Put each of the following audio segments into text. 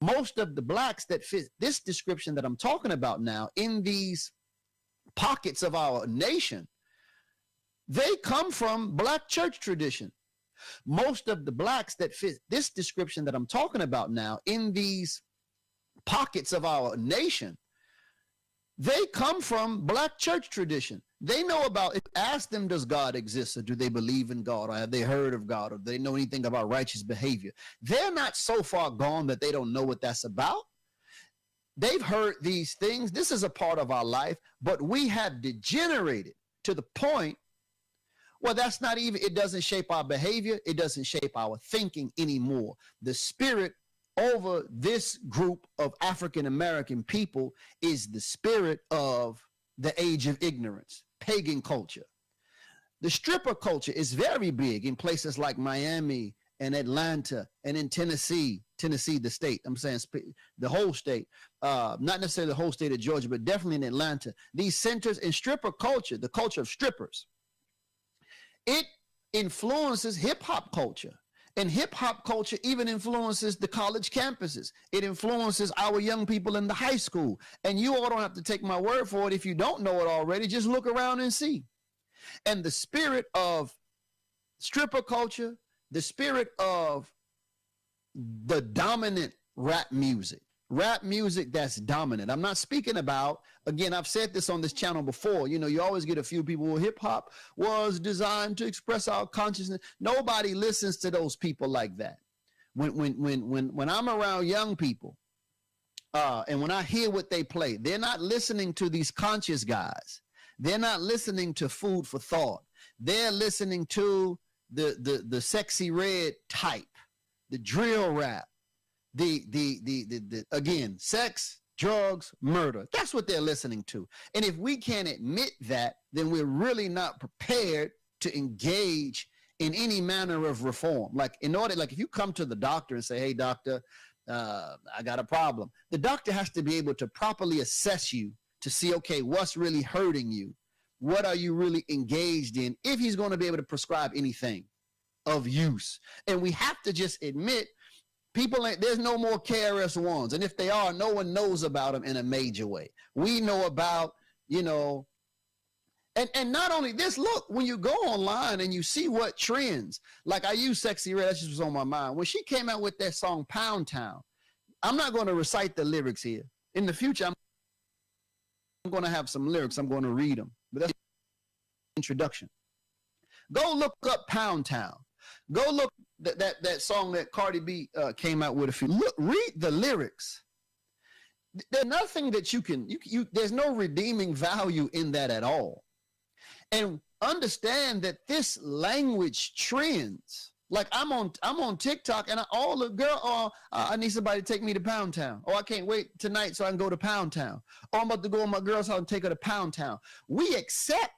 Most of the blacks that fit this description that I'm talking about now in these pockets of our nation, they come from black church tradition. Most of the blacks that fit this description that I'm talking about now in these pockets of our nation, they come from black church tradition. They know about it. Ask them, does God exist, or do they believe in God, or have they heard of God, or do they know anything about righteous behavior? They're not so far gone that they don't know what that's about. They've heard these things. This is a part of our life, but we have degenerated to the point, well, that's not even, it doesn't shape our behavior. It doesn't shape our thinking anymore. The spirit over this group of African-American people is the spirit of the age of ignorance, pagan culture. The stripper culture is very big in places like Miami and Atlanta and in Tennessee, the state. I'm saying the whole state, not necessarily the whole state of Georgia, but definitely in Atlanta. These centers in stripper culture, the culture of strippers, it influences hip hop culture. And hip hop culture even influences the college campuses. It influences our young people in the high school. And you all don't have to take my word for it. If you don't know it already, just look around and see. And the spirit of stripper culture, the spirit of the dominant rap music that's dominant. I'm not speaking about, again, I've said this on this channel before, you know, you always get a few people who hip hop was designed to express our consciousness. Nobody listens to those people like that. When I'm around young people, and when I hear what they play, they're not listening to these conscious guys. They're not listening to food for thought. They're listening to the sexy red type, the drill rap, the again, sex, drugs, murder. That's what they're listening to. And if we can't admit that, then we're really not prepared to engage in any manner of reform. Like if you come to the doctor and say, hey, doctor, I got a problem. The doctor has to be able to properly assess you to see, okay, what's really hurting you? What are you really engaged in? If he's going to be able to prescribe anything of use. And we have to just admit, there's no more KRS-Ones. And if they are, no one knows about them in a major way. We know about, you know, and not only this, look, when you go online and you see what trends, like I use Sexy Red, that just was on my mind. When she came out with that song Pound Town, I'm not going to recite the lyrics here. In the future, I'm going to have some lyrics. I'm going to read them. But that's the introduction. Go look up Pound Town. Go look that song that Cardi B came out with a few. Look, read the lyrics. There's nothing that there's no redeeming value in that at all. And understand that this language trends. Like I'm on TikTok and all the girl, I need somebody to take me to Pound Town. Oh, I can't wait tonight so I can go to Pound Town. Oh, I'm about to go to my girl's house and take her to Pound Town. We accept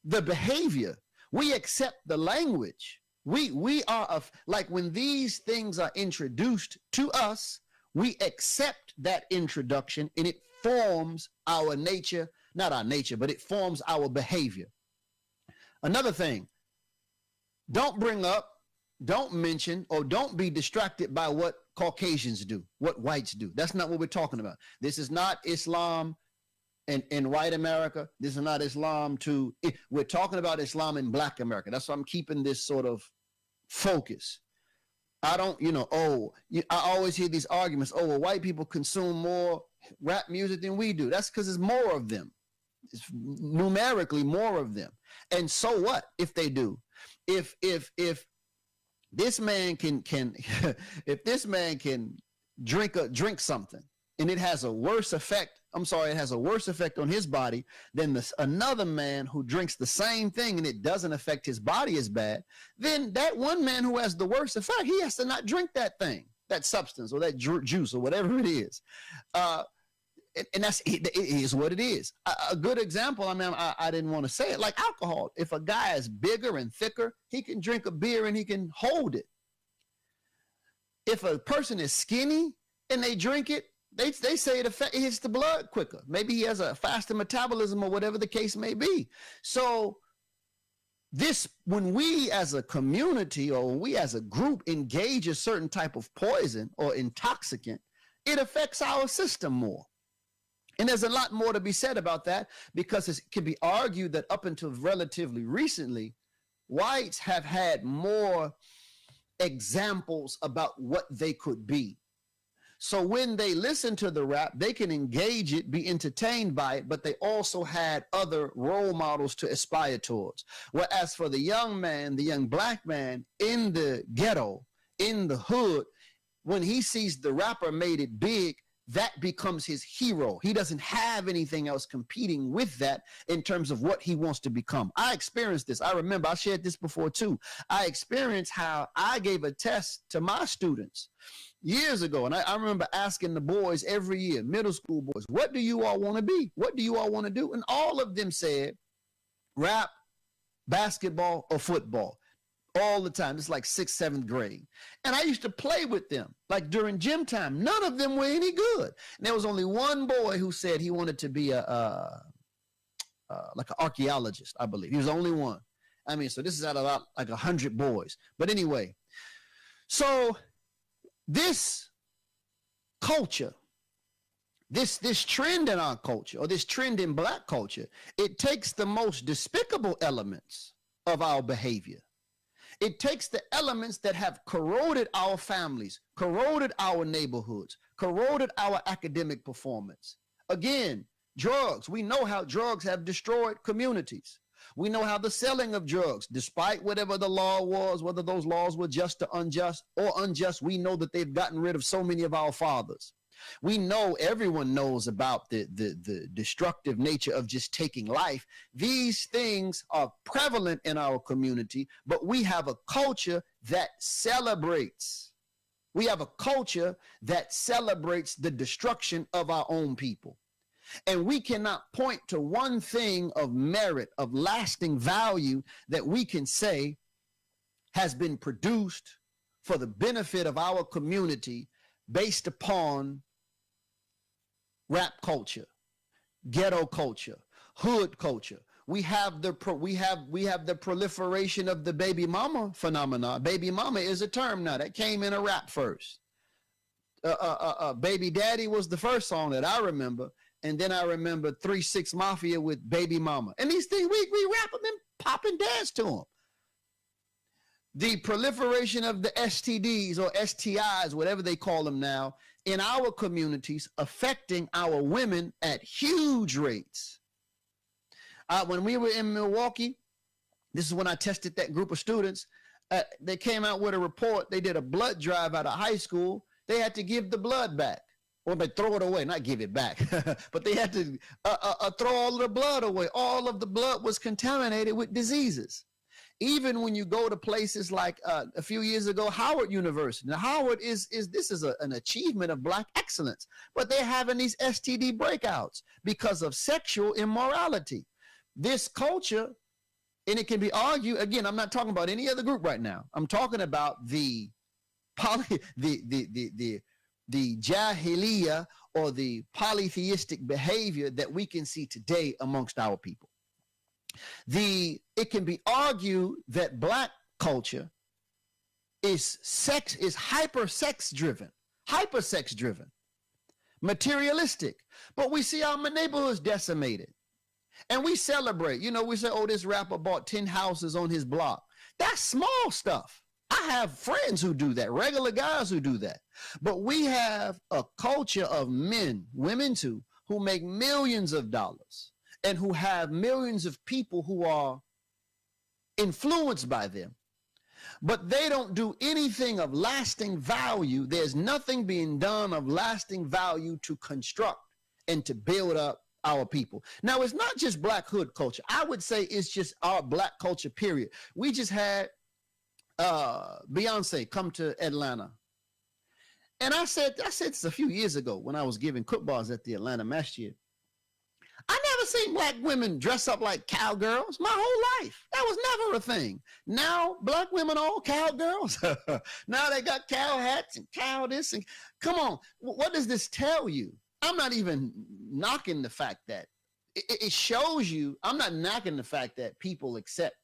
the behavior. We accept the language. We are like when these things are introduced to us, we accept that introduction and it forms our nature, not our nature, but it forms our behavior. Another thing, don't bring up, don't mention, or don't be distracted by what Caucasians do, what whites do. That's not what we're talking about. This is not Islam in white America. This is not Islam we're talking about Islam in black America. That's why I'm keeping this sort of focus. I don't, I always hear these arguments. Oh, well, white people consume more rap music than we do. That's because there's more of them. It's numerically more of them. And so what if they do? If this man can if this man can drink something and it has a worse effect, it has a worse effect on his body than another man who drinks the same thing and it doesn't affect his body as bad, then that one man who has the worst effect, he has to not drink that thing, that substance or that juice or whatever it is. And it is what it is. A good example, I didn't want to say it, like alcohol. If a guy is bigger and thicker, he can drink a beer and he can hold it. If a person is skinny and they drink it, they say it hits the blood quicker. Maybe he has a faster metabolism or whatever the case may be. So This, when we as a community or when we as a group engage a certain type of poison or intoxicant, it affects our system more. And there's a lot more to be said about that, because it can be argued that up until relatively recently, whites have had more examples about what they could be. So when they listen to the rap, they can engage it, be entertained by it, but they also had other role models to aspire towards. Whereas for the young man, the young black man in the ghetto, in the hood, when he sees the rapper made it big, that becomes his hero. He doesn't have anything else competing with that in terms of what he wants to become. I experienced this. I remember I shared this before too. I experienced how I gave a test to my students years ago. And I remember asking the boys every year, middle school boys, what do you all want to be? What do you all want to do? And all of them said rap, basketball, or football. All the time. It's like 6th, 7th grade. And I used to play with them like during gym time. None of them were any good. And there was only one boy who said he wanted to be like an archaeologist, I believe. He was the only one. I mean, so this is out of about like 100 boys. But anyway, so this culture, this trend in our culture, or this trend in black culture, it takes the most despicable elements of our behavior. It takes the elements that have corroded our families, corroded our neighborhoods, corroded our academic performance. Again, drugs. We know how drugs have destroyed communities. We know how the selling of drugs, despite whatever the law was, whether those laws were just or unjust, we know that they've gotten rid of so many of our fathers. We know, everyone knows about the destructive nature of just taking life. These things are prevalent in our community, but we have a culture that celebrates. We have a culture that celebrates the destruction of our own people. And we cannot point to one thing of merit, of lasting value that we can say has been produced for the benefit of our community based upon rap culture, ghetto culture, hood culture. We have the proliferation of the baby mama phenomena. Baby mama is a term now that came in a rap first. Baby Daddy was the first song that I remember, and then I remember 3 6 Mafia with Baby Mama. And these things we rap them and pop and dance to them. The proliferation of the STDs or STIs, whatever they call them now, in our communities, affecting our women at huge rates. When we were in Milwaukee, this is when I tested that group of students. They came out with a report. They did a blood drive out of high school. They had to give the blood back. Or they throw it away, not give it back. But they had to throw all of the blood away. All of the blood was contaminated with diseases. Even when you go to places like a few years ago, Howard University. Now, Howard is an achievement of black excellence, but they're having these STD breakouts because of sexual immorality. This culture, and it can be argued, again, I'm not talking about any other group right now. I'm talking about the jahiliyyah, or the polytheistic behavior that we can see today amongst our people. It can be argued that black culture is hyper sex driven, materialistic. But we see our neighborhoods decimated, and we celebrate. You know, we say, "Oh, this rapper bought 10 houses on his block." That's small stuff. I have friends who do that, regular guys who do that. But we have a culture of men, women too, who make millions of dollars and who have millions of people who are influenced by them. But they don't do anything of lasting value. There's nothing being done of lasting value to construct and to build up our people. Now, it's not just black hood culture. I would say it's just our black culture, period. We just had Beyonce come to Atlanta. And I said this a few years ago when I was giving cookballs at the Atlanta Masjid. I never seen black women dress up like cowgirls my whole life. That was never a thing. Now, black women are all cowgirls. Now they got cow hats and cow this. And come on, what does this tell you? I'm not even knocking the fact that it shows you. I'm not knocking the fact that people accept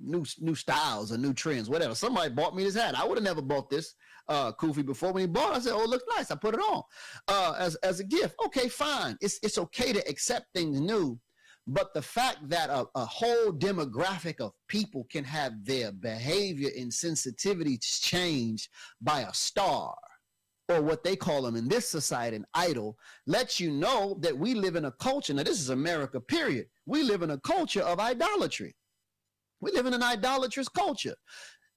new styles or new trends, whatever. Somebody bought me this hat. I would have never bought this kufi before. When he bought it, I said, oh, it looks nice. I put it on as a gift. Okay, fine. It's okay to accept things new. But the fact that a whole demographic of people can have their behavior and sensitivity changed by a star, or what they call them in this society, an idol, lets you know that we live in a culture. Now, this is America, period. We live in a culture of idolatry. We live in an idolatrous culture.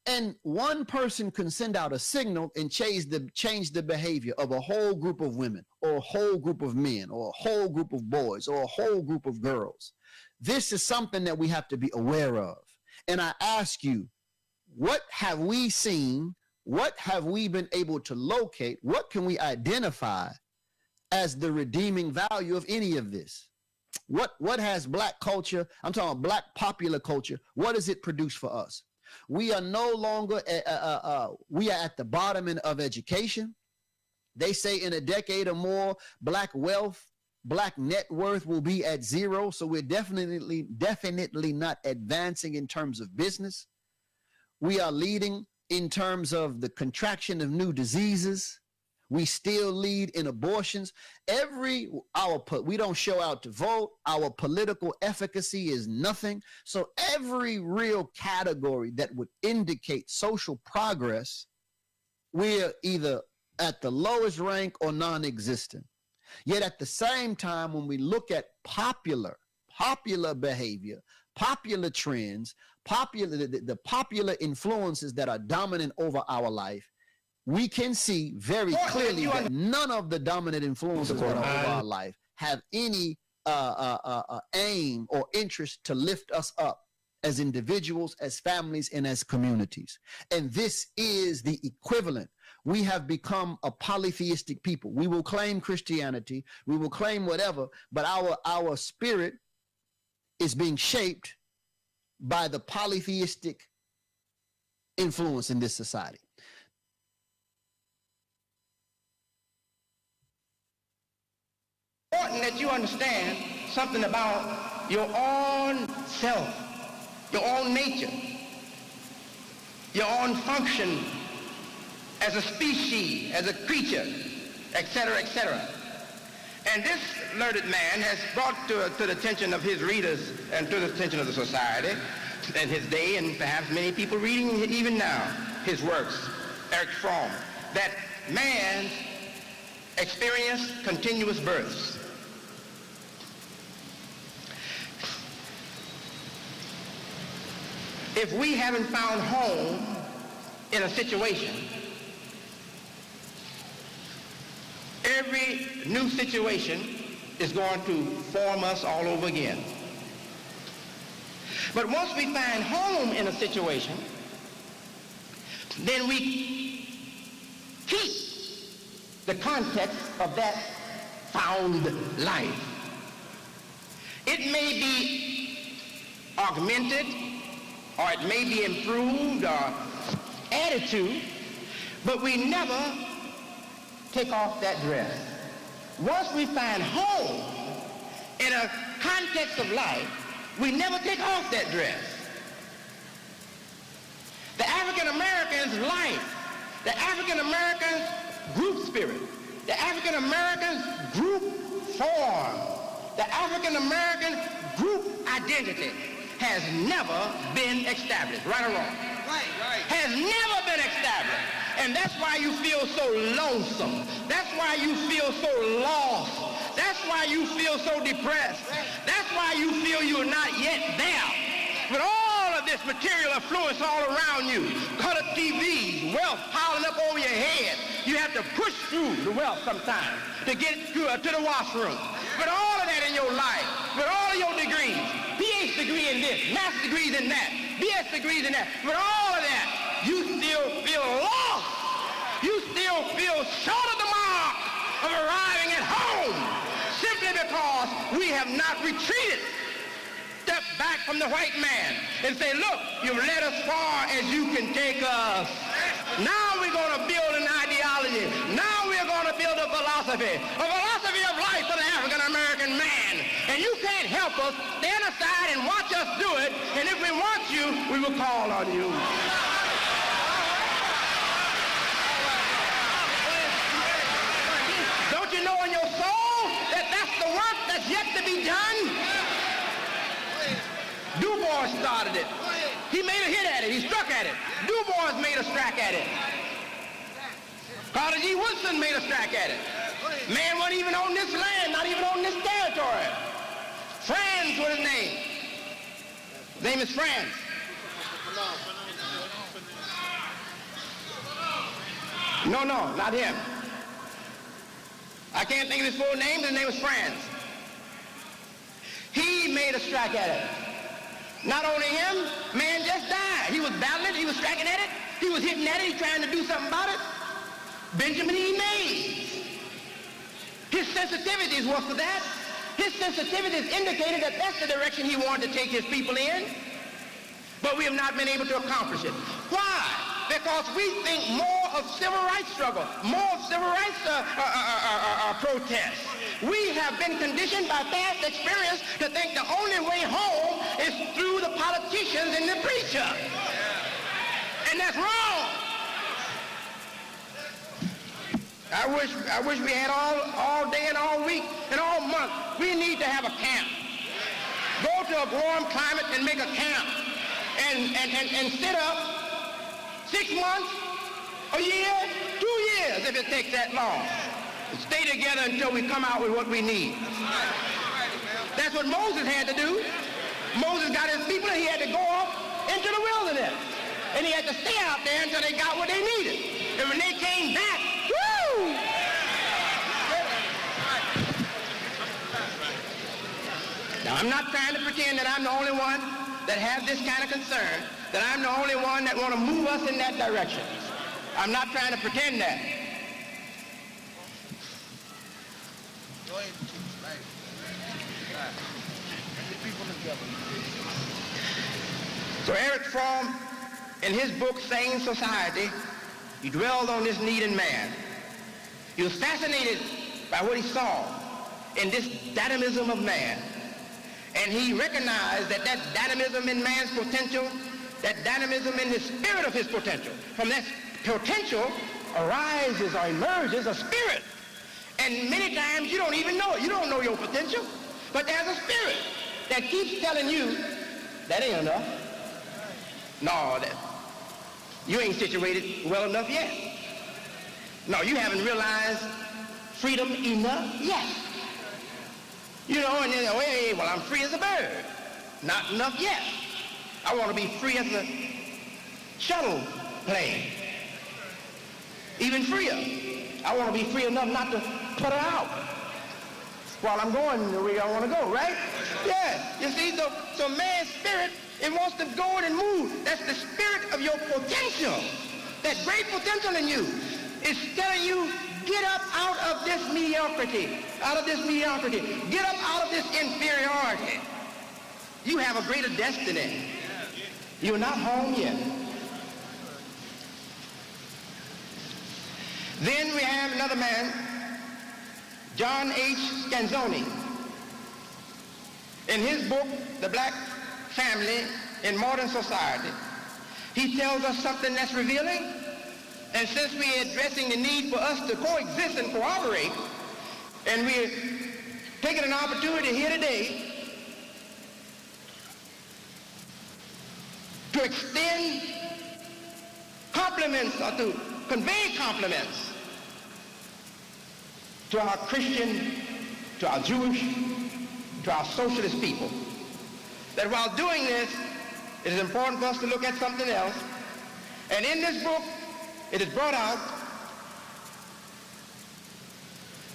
And one person can send out a signal and change the behavior of a whole group of women, or a whole group of men, or a whole group of boys, or a whole group of girls. This is something that we have to be aware of. And I ask you, what have we seen? What have we been able to locate? What can we identify as the redeeming value of any of this? What has black culture, I'm talking about black popular culture, what does it produce for us? We are no longer, we are at the bottom of education. They say in a decade or more, black wealth, black net worth will be at zero. So we're definitely not advancing in terms of business. We are leading in terms of the contraction of new diseases. We still lead in abortions. We don't show out to vote. Our political efficacy is nothing. So every real category that would indicate social progress, we're either at the lowest rank or non-existent. Yet at the same time, when we look at popular behavior, popular trends, the popular influences that are dominant over our life, we can see very clearly that none of the dominant influences that are over our life have any aim or interest to lift us up as individuals, as families, and as communities. And this is the equivalent. We have become a polytheistic people. We will claim Christianity, we will claim whatever, but our spirit is being shaped by the polytheistic influence in this society. Important that you understand something about your own self, your own nature, your own function as a species, as a creature, etc., etc. And this learned man has brought to the attention of his readers and to the attention of the society and his day, and perhaps many people reading even now his works, Erich Fromm, that man experienced continuous births. If we haven't found home in a situation, every new situation is going to form us all over again. But once we find home in a situation, then we keep the context of that found life. It may be augmented, or it may be improved or added to, but we never take off that dress. Once we find home in a context of life, we never take off that dress. The African American's life, the African American's group spirit, the African American's group form, the African American group identity has never been established, right or wrong? Right. Has never been established. And that's why you feel so lonesome. That's why you feel so lost. That's why you feel so depressed. That's why you feel you're not yet there. But all of this material influence all around you, color TVs, wealth piling up over your head. You have to push through the wealth sometimes to get to the washroom. But all of that in your life, with all of your degrees, PhD degree in this, master's degrees in that, BS degrees in that, with all of that, you still feel lost. You still feel short of the mark of arriving at home, simply because we have not retreated, stepped back from the white man and say, look, you've led us far as you can take us. Now we're going to build an ideology. Now we're going to build a a philosophy of life for the African-American man. And you can't help us. Stand aside and watch us do it. And if we want you, we will call on you. Don't you know in your soul that that's the work that's yet to be done? Du Bois started it. He made a hit at it. He struck at it. Du Bois made a strike at it. Carter G. Woodson made a strike at it. Man wasn't even on this land, not even on this territory. Franz was his name. His name is Franz. No, not him. I can't think of his full name, but his name was Franz. He made a strike at it. Not only him, man just died. He was battling it, he was striking at it, he was hitting at it, he trying to do something about it. Benjamin E. Mays. His sensitivities was for that. His sensitivities indicated that that's the direction he wanted to take his people in. But we have not been able to accomplish it. Why? Because we think more of civil rights struggle, more of civil rights protests. We have been conditioned by past experience to think the only way home is through the politicians and the preacher. And that's wrong. I wish we had all day and all week and all month. We need to have a camp. Go to a warm climate and make a camp and sit up 6 months, a year, 2 years if it takes that long. Stay together until we come out with what we need. That's what Moses had to do. Moses got his people and he had to go off into the wilderness. And he had to stay out there until they got what they needed. And when they came back, woo! Now, I'm not trying to pretend that I'm the only one that has this kind of concern, that I'm the only one that want to move us in that direction. I'm not trying to pretend that. So Eric Fromm, in his book, Sane Society, he dwelled on this need in man. He was fascinated by what he saw in this dynamism of man. And he recognized that that dynamism in man's potential, that dynamism in the spirit of his potential, from that potential arises or emerges a spirit. And many times you don't even know it. You don't know your potential. But there's a spirit that keeps telling you, that ain't enough. No, you ain't situated well enough yet. No, you haven't realized freedom enough yet. You know, and then, hey, well, I'm free as a bird. Not enough yet. I want to be free as a shuttle plane. Even freer. I want to be free enough not to put her out while I'm going the way I want to go, right? Yeah. You see, so man's spirit, it wants to go and move. That's the spirit of your potential. That great potential in you is telling you, get up out of this mediocrity. Out of this mediocrity. Get up out of this inferiority. You have a greater destiny. You're not home yet. Then we have another man, John H. Scanzoni. In his book, The Black Family in Modern Society, he tells us something that's revealing. And since we're addressing the need for us to coexist and cooperate, and we're taking an opportunity here today to extend compliments or to convey compliments to our Christian, to our Jewish, to our socialist people, that while doing this, it is important for us to look at something else. And in this book, it is brought out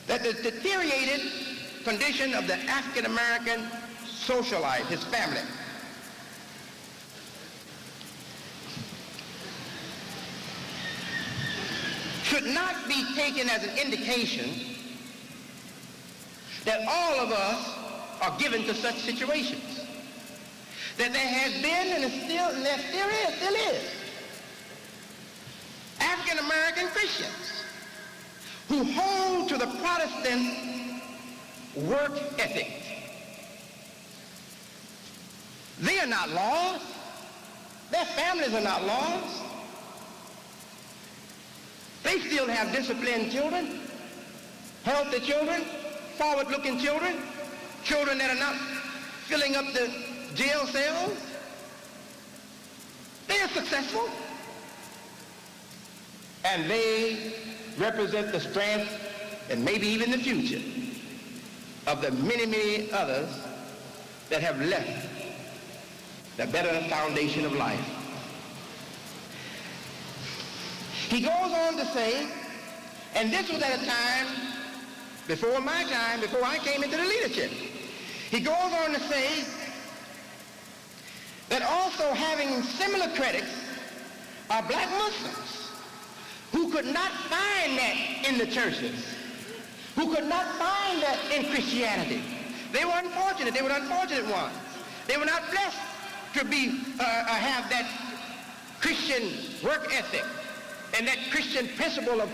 that the deteriorated condition of the African-American social life, his family, should not be taken as an indication that all of us are given to such situations. That there has been and there still is African-American Christians who hold to the Protestant work ethic. They are not lost. Their families are not lost. They still have disciplined children, healthy children, forward-looking children, children that are not filling up the jail cells. They are successful. And they represent the strength and maybe even the future of the many, many others that have left the better foundation of life. He goes on to say, and this was at a time before my time, before I came into the leadership. He goes on to say that also having similar critics are black Muslims who could not find that in the churches, who could not find that in Christianity. They were unfortunate. They were unfortunate ones. They were not blessed to have that Christian work ethic and that Christian principle of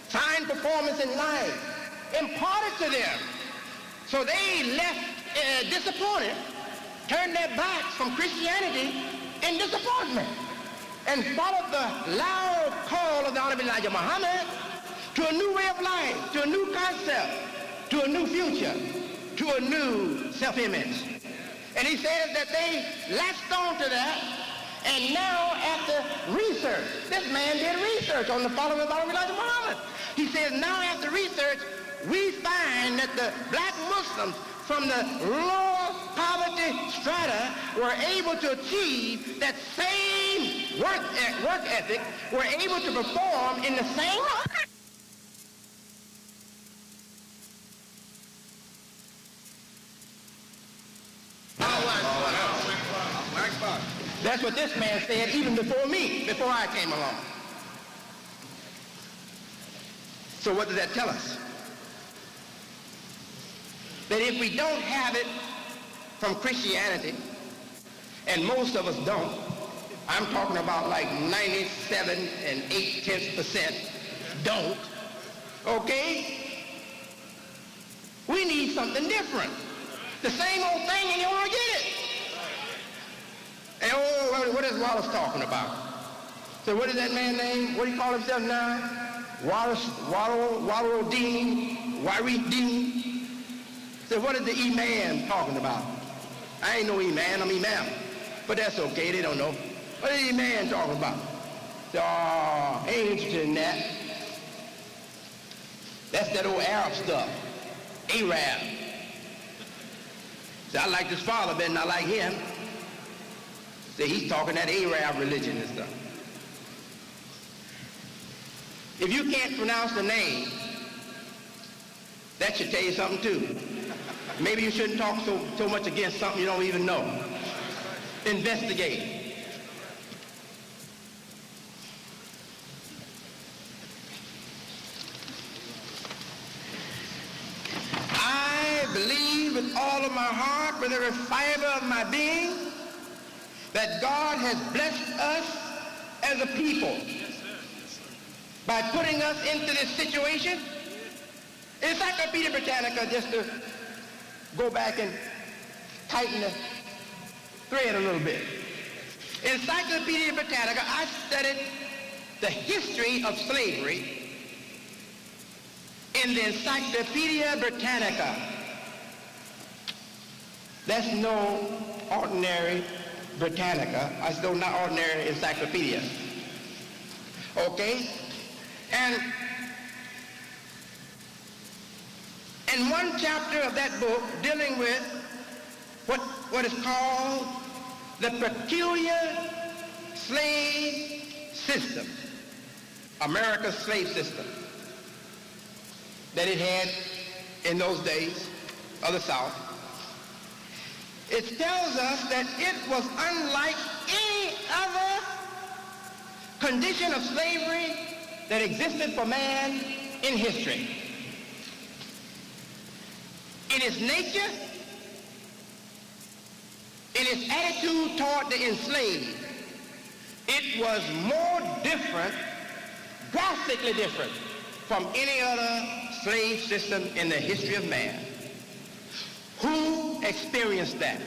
fine performance in life imparted to them. So they left disappointed, turned their backs from Christianity in disappointment, and followed the loud call of the Honorable Elijah Muhammad to a new way of life, to a new concept, to a new future, to a new self-image. And he says that they latched on to that, and now after research, this man did research on the following of Honorable Elijah Muhammad. He says now after research, we find that the black Muslims from the lower poverty strata were able to achieve that same work ethic, were able to perform in the same That's what this man said even before me, before I came along. So what does that tell us? That if we don't have it from Christianity, and most of us don't, I'm talking about like 97 and 8/10% don't, okay? We need something different. The same old thing and you want to get it. And what is Wallace talking about? So what is that man's name? What do you call himself now? Wallace Dean, Warith Dean. So what is the E-man talking about? I ain't no E-man, I'm E-man. But that's okay, they don't know. What is E-man talking about? So, ain't interested in that. That's that old Arab stuff. Arab. So I like this father better than I like him. So he's talking that Arab religion and stuff. If you can't pronounce the name, that should tell you something too. Maybe you shouldn't talk so much against something you don't even know. Investigate. I believe with all of my heart, with every fiber of my being, that God has blessed us as a people by putting us into this situation. Encyclopedia Britannica, just to go back and tighten the thread a little bit. Encyclopedia Britannica, I studied the history of slavery in the Encyclopedia Britannica. That's no ordinary Britannica. I still not ordinary encyclopedia. Okay? And in one chapter of that book dealing with what is called the peculiar slave system, America's slave system, that it had in those days of the South, it tells us that it was unlike any other condition of slavery that existed for man in history. In its nature, in its attitude toward the enslaved, it was more different, drastically different from any other slave system in the history of man. Who experienced that?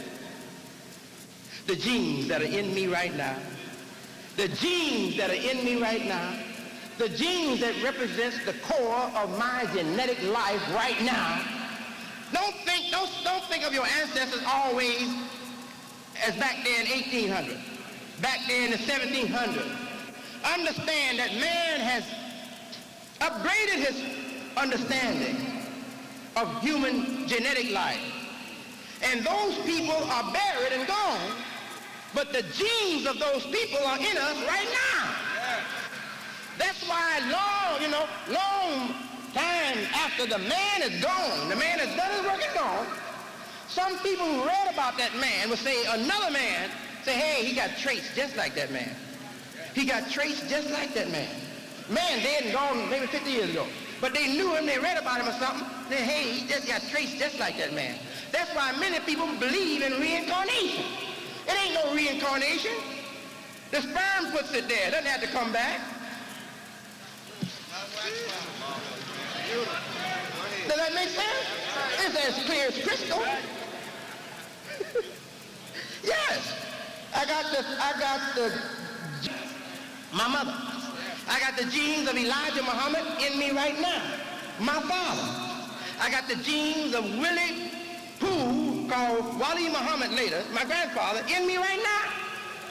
The genes that are in me right now. The genes that are in me right now. The genes that represents the core of my genetic life right now. Don't think of your ancestors always as back there in 1800, back there in the 1700s. Understand that man has upgraded his understanding of human genetic life. And those people are buried and gone, but the genes of those people are in us right now. That's why long time after the man is gone, the man has done his work and gone, some people who read about that man will say, another man, say, hey, he got traits just like that man. He got traits just like that man. Man dead and gone maybe 50 years ago. But they knew him, they read about him or something, they, hey, he just got traits just like that man. That's why many people believe in reincarnation. It ain't no reincarnation. The sperm puts it there, it doesn't have to come back. Does that make sense? It's as clear as crystal. Yes. My mother. I got the genes of Elijah Muhammad in me right now. My father. I got the genes of Willie Pooh, called Wali Muhammad later, my grandfather, in me right now.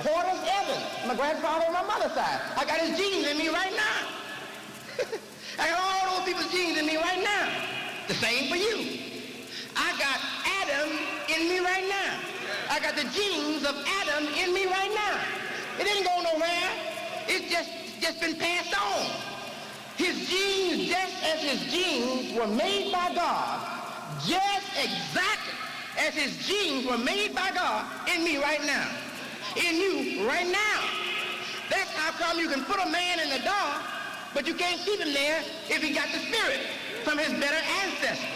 Horace Evans, my grandfather on my mother's side. I got his genes in me right now. I got all those people's genes in me right now. The same for you. I got Adam in me right now. I got the genes of Adam in me right now. It didn't go nowhere. It's just been passed on. His genes, just as his genes were made by God, just exactly as his genes were made by God in me right now. In you right now. That's how come you can put a man in the dark, but you can't keep him there if he got the spirit from his better ancestors.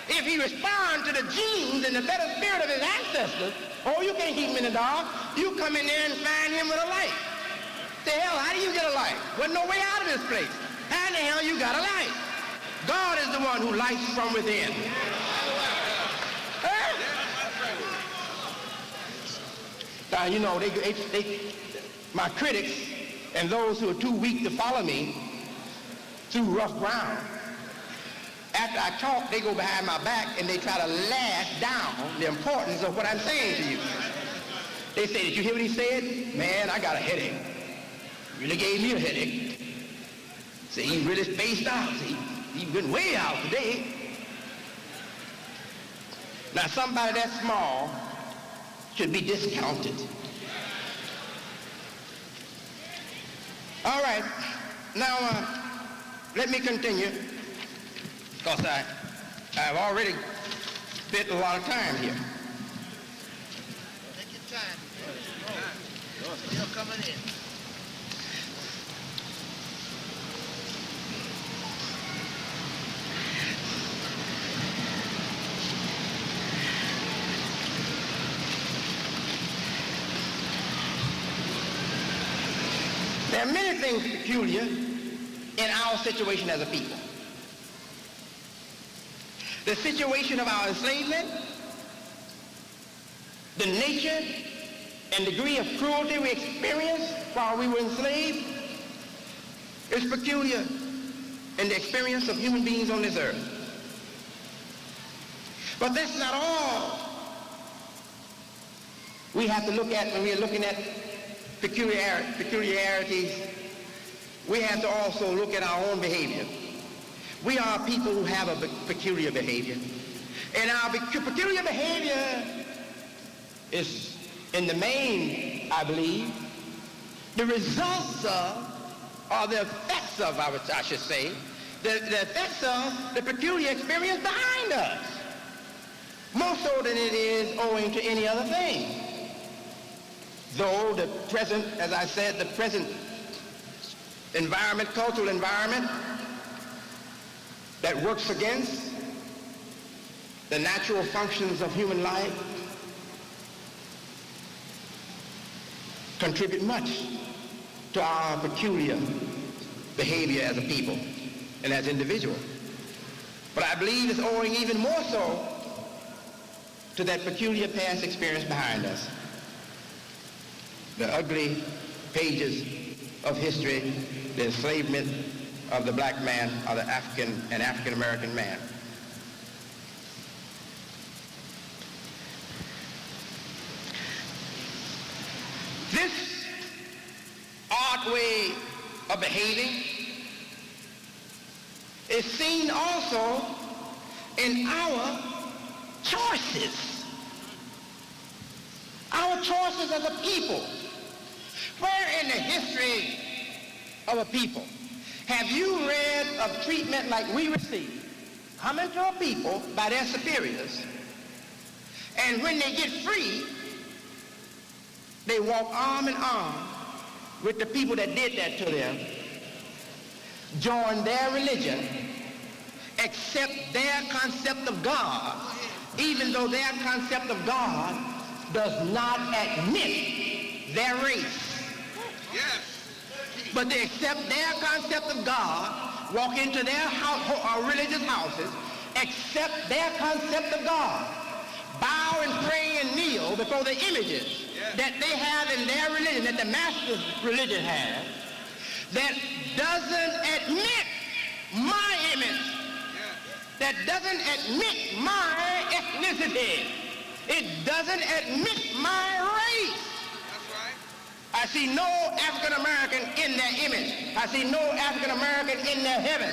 If he responds to the genes and the better spirit of his ancestors, oh, you can't keep him in the dark. You come in there and find him with a light. The hell, how do you get a light? Wasn't no way out of this place. How in the hell you got a light? God is the one who lights from within. Huh? Now, you know, my critics and those who are too weak to follow me through rough ground, after I talk, they go behind my back and they try to laugh down the importance of what I'm saying to you. They say, did you hear what he said? Man, I got a headache. Really gave me a headache. See, he really spaced out. See, he went way out today. Now, somebody that small should be discounted. All right. Now, let me continue, because I've already spent a lot of time here. Take your time. You're still coming in. There are many things peculiar in our situation as a people. The situation of our enslavement, the nature and degree of cruelty we experienced while we were enslaved is peculiar in the experience of human beings on this earth. But that's not all we have to look at when we are looking at peculiarities. We have to also look at our own behavior. We are people who have a peculiar behavior. And our peculiar behavior is, in the main, I believe, the results of, or the effects of, I should say, the effects of the peculiar experience behind us. More so than it is owing to any other thing. Though the present, as I said, the present environment, cultural environment that works against the natural functions of human life contribute much to our peculiar behavior as a people. and as individuals. But I believe it's owing even more so to that peculiar past experience behind us. The ugly pages of history, the enslavement of the black man or the African and African-American man. This odd way of behaving is seen also in our choices. Our choices as a people. Where in the history of a people have you read of treatment like we receive coming to a people by their superiors, and when they get free, they walk arm in arm with the people that did that to them, join their religion, accept their concept of God, even though their concept of God does not admit their race. Yes. But they accept their concept of God, walk into their religious houses, accept their concept of God, bow and pray and kneel before the images that they have in their religion, that the master's religion has, that doesn't admit my image, that doesn't admit my ethnicity. It doesn't admit my race. That's right. I see no African-American in their image. I see no African-American in their heaven.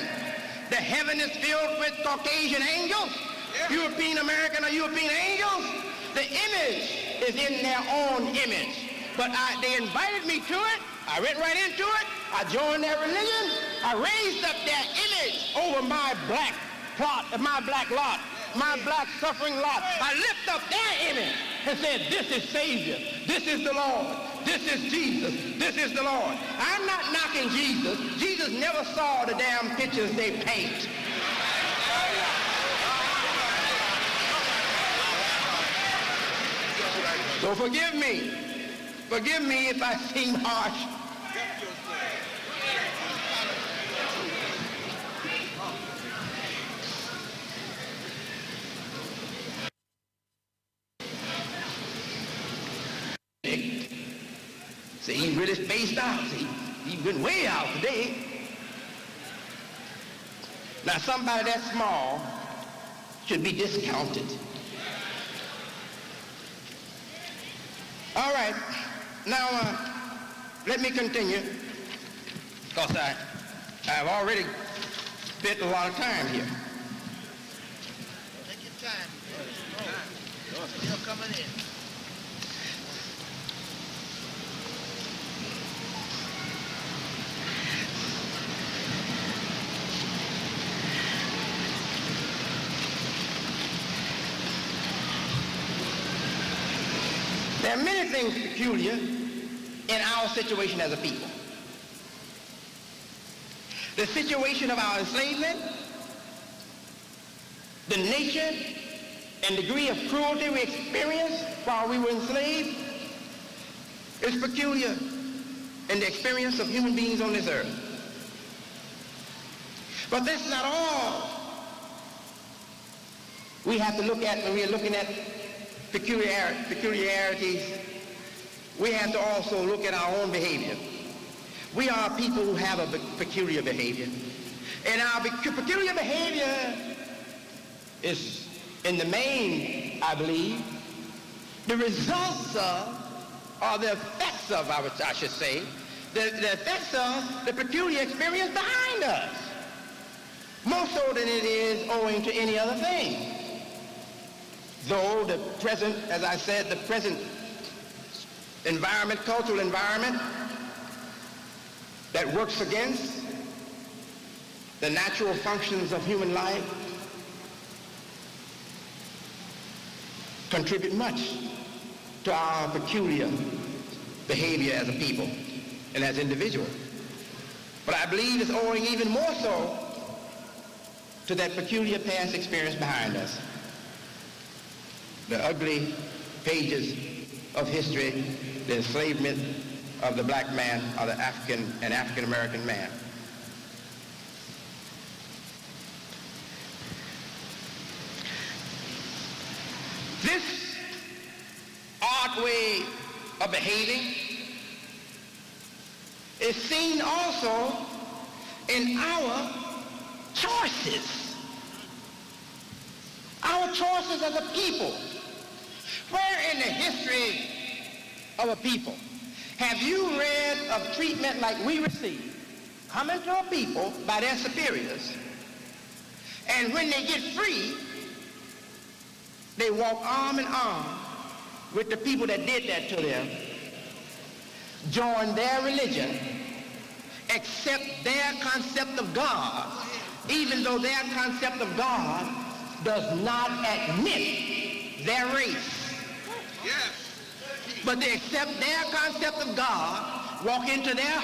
The heaven is filled with Caucasian angels, European American or European angels. The image is in their own image. But they invited me to it. I went right into it. I joined their religion. I raised up their image over my black plot, my black lot, my black suffering lot. I lift up their image and said, this is Savior. This is the Lord. This is Jesus. This is the Lord. I'm not knocking Jesus. Jesus never saw the damn pictures they paint. So forgive me. Forgive me if I seem harsh. See, he really spaced out. See, he went way out today. Now, somebody that small should be discounted. All right. Now, let me continue, because I've already spent a lot of time here. Take your time. You're still coming in. There are many things peculiar in our situation as a people. The situation of our enslavement, the nature and degree of cruelty we experienced while we were enslaved is peculiar in the experience of human beings on this earth. But that's not all we have to look at when we are looking at peculiarities. We have to also look at our own behavior. We are people who have a peculiar behavior. And our peculiar behavior is, in the main, I believe, the results of, or the effects of, I should say, the effects of the peculiar experience behind us, more so than it is owing to any other thing. Though the present, as I said, the present environment, cultural environment that works against the natural functions of human life contribute much to our peculiar behavior as a people and as individuals. But I believe it's owing even more so to that peculiar past experience behind us. The ugly pages of history, the enslavement of the black man or the African and African-American man. of behaving is seen also in our choices. Our choices as a people. Where in the history of a people have you read of treatment like we receive coming to a people by their superiors, and when they get free, they walk arm in arm with the people that did that to them, join their religion, accept their concept of God, even though their concept of God does not admit their race. Yes. But they accept their concept of God, walk into their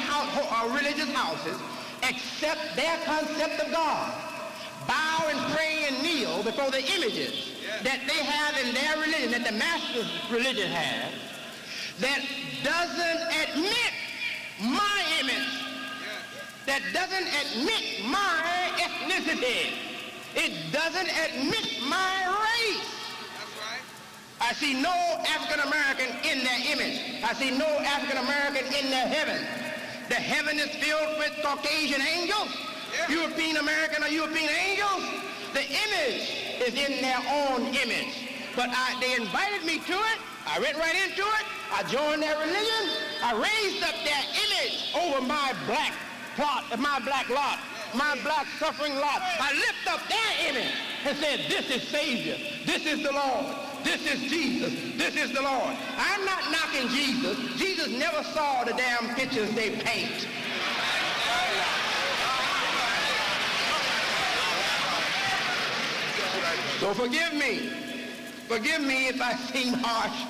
religious houses, accept their concept of God, bow and pray and kneel before the images that they have in their religion, that the master's religion has, that doesn't admit my image, that doesn't admit my ethnicity. It doesn't admit my race. That's right. I see no African American in their image. I see no African American in their heaven. The heaven is filled with Caucasian angels, European American or European angels. The image is in their own image. But they invited me to it. I went right into it. I joined their religion. I raised up their image over my black plot, my black lot, my black suffering lot. I lift up their image and said, this is Savior. This is the Lord. This is Jesus. This is the Lord. I'm not knocking Jesus. Jesus never saw the damn pictures they paint. So forgive me. Forgive me if I seem harsh.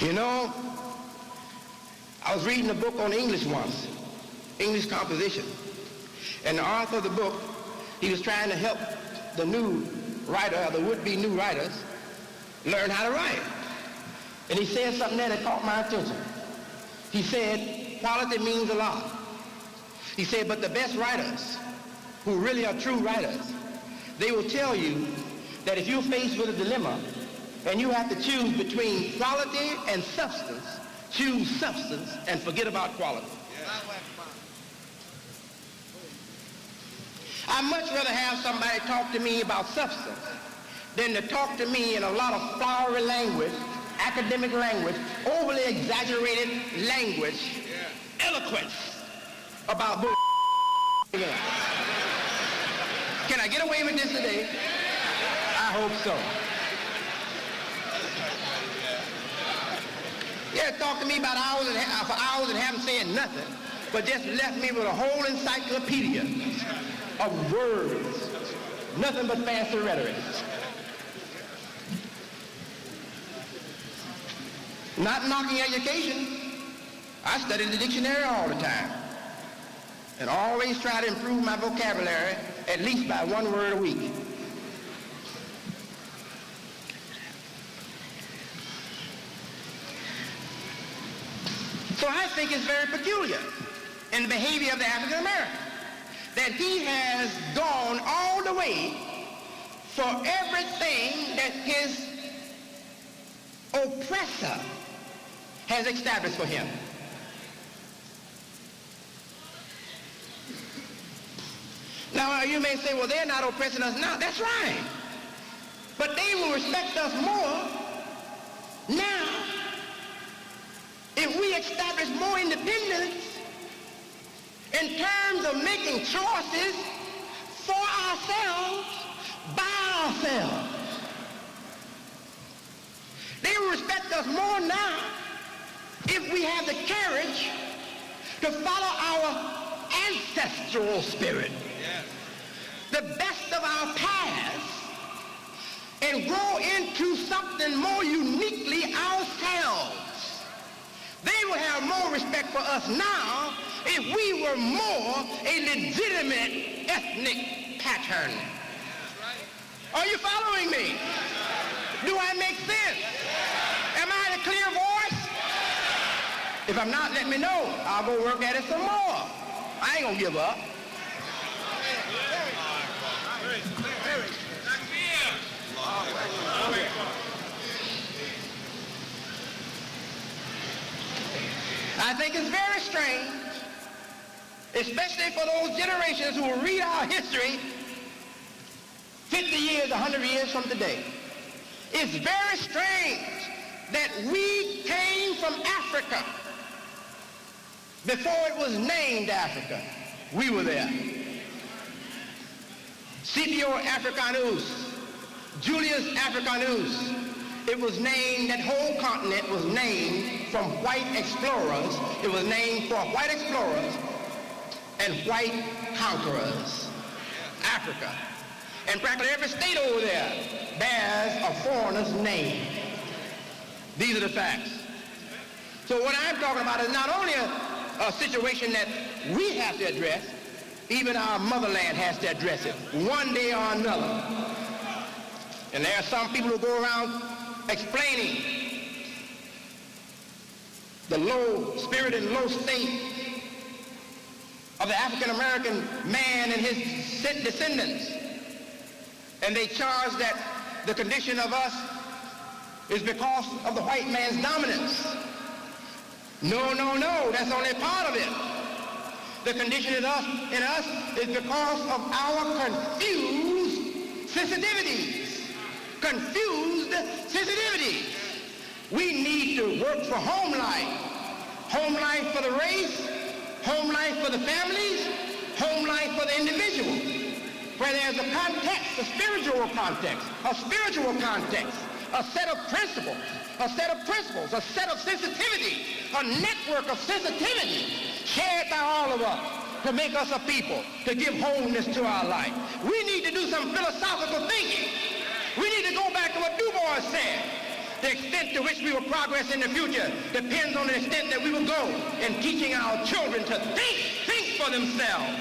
You know, I was reading a book on English once, English composition. And the author of the book, he was trying to help the new writer, or the would-be new writers, learn how to write. And he said something there that caught my attention. He said, quality means a lot. He said, but the best writers, who really are true writers, they will tell you that if you're faced with a dilemma, and you have to choose between quality and substance, choose substance and forget about quality. I'd much rather have somebody talk to me about substance than to talk to me in a lot of flowery language, academic language, overly exaggerated language, eloquence about bull. Can I get away with this today? I hope so. Yeah, talk to me about for hours and haven't said nothing, but just left me with a whole encyclopedia of words, nothing but fancy rhetoric. Not knocking education. I studied the dictionary all the time and always try to improve my vocabulary at least by one word a week. So I think it's very peculiar in the behavior of the African American that he has gone all the way for everything that his oppressor has established for him. Now you may say, well, they're not oppressing us now. That's right. But they will respect us more now if we establish more independence in terms of making choices for ourselves, by ourselves. They will respect us more now if we have the courage to follow our ancestral spirit, the best of our past, and grow into something more uniquely ourselves. They will have more respect for us now if we were more a legitimate ethnic pattern. Are you following me? Do I make sense? Am I in a clear voice? If I'm not, let me know. I'll go work at it some more. I ain't gonna give up. I think it's very strange, especially for those generations who will read our history 50 years, 100 years from today. It's very strange that we came from Africa before it was named Africa. We were there. Scipio Africanus, Julius Africanus. It was named, that whole continent was named from white explorers. It was named for white explorers and white conquerors. Africa. And practically every state over there bears a foreigner's name. These are the facts. So what I'm talking about is not only a situation that we have to address, even our motherland has to address it one day or another. And there are some people who go around explaining the low spirit and low state of the African American man and his descendants. And they charge that the condition of us is because of the white man's dominance. No, no, no, that's only part of it. The condition in us is because of our confused sensitivities. Confused sensitivities. We need to work for home life for the race, home life for the families, home life for the individual, where there's a context, a spiritual context, a set of principles, a set of sensitivity, a network of sensitivity shared by all of us to make us a people, to give wholeness to our life. We need to do some philosophical thinking. We need to go back to what Du Bois said. The extent to which we will progress in the future depends on the extent that we will go in teaching our children to think for themselves.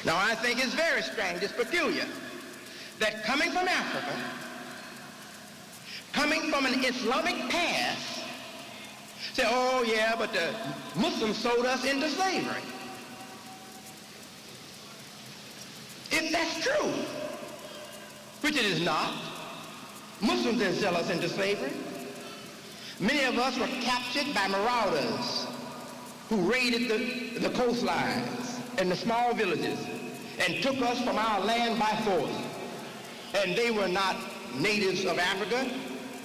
Now I think it's very strange, it's peculiar, that coming from Africa, coming from an Islamic past, say, oh yeah, but the Muslims sold us into slavery. If that's true, which it is not, Muslims didn't sell us into slavery. Many of us were captured by marauders who raided the coastlines and the small villages and took us from our land by force. And they were not natives of Africa.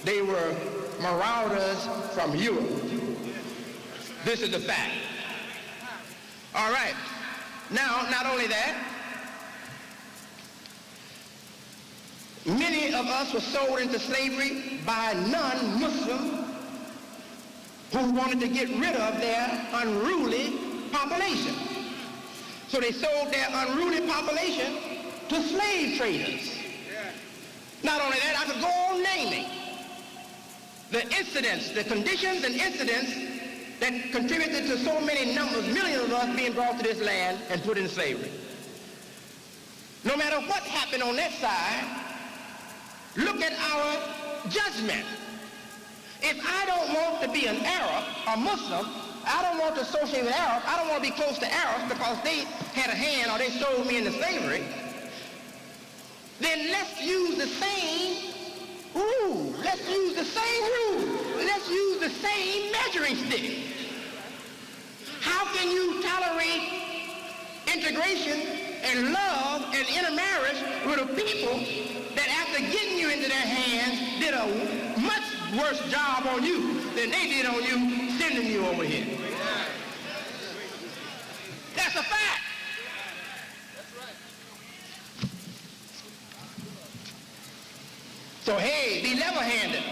They were marauders from Europe. This is the fact. All right. Now, not only that, many of us were sold into slavery by non-Muslims who wanted to get rid of their unruly population. So they sold their unruly population to slave traders. Not only that, I could go on naming the incidents, the conditions and incidents that contributed to so many numbers, millions of us being brought to this land and put in slavery. No matter what happened on that side, look at our judgment. If I don't want to be an Arab or Muslim, I don't want to associate with Arabs, I don't want to be close to Arabs because they had a hand or they sold me into slavery, then let's use the same rule. Let's use the same rule. Let's use the same measuring stick. How can you tolerate integration and love and intermarriage with a people that after getting you into their hands did a much worse job on you than they did on you sending you over here? That's a fact. So hey, be level-handed.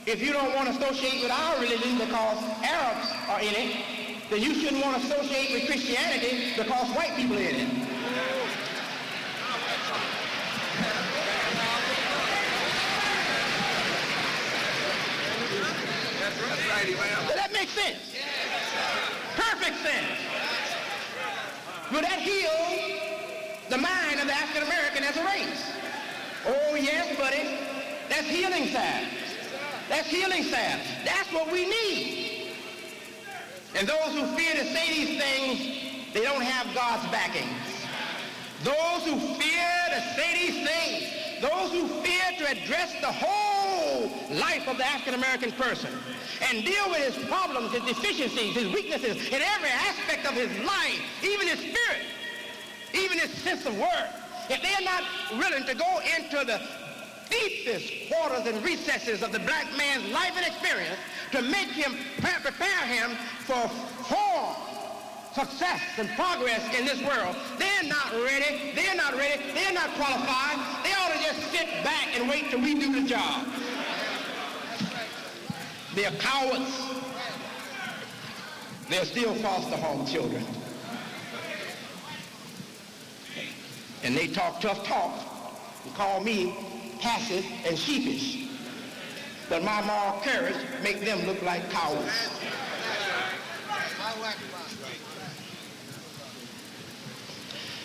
If you don't want to associate with our religion because Arabs are in it, then you shouldn't want to associate with Christianity because white people are in it. Does that make sense? Perfect sense. Will that heal the mind of the African American as a race? Oh, yes, buddy. That's healing salve. That's healing salve. That's what we need. And those who fear to say these things, they don't have God's backing. Those who fear to say these things, those who fear to address the whole life of the African-American person and deal with his problems, his deficiencies, his weaknesses in every aspect of his life, even his spirit, even his sense of worth, if they're not willing to go into the deepest quarters and recesses of the black man's life and experience to make him, prepare him for success and progress in this world, they're not ready, they're not qualified. They ought to just sit back and wait till we do the job. They're cowards. They're still foster home children. And they talk tough talk and call me passive and sheepish. But my moral courage makes them look like cowards.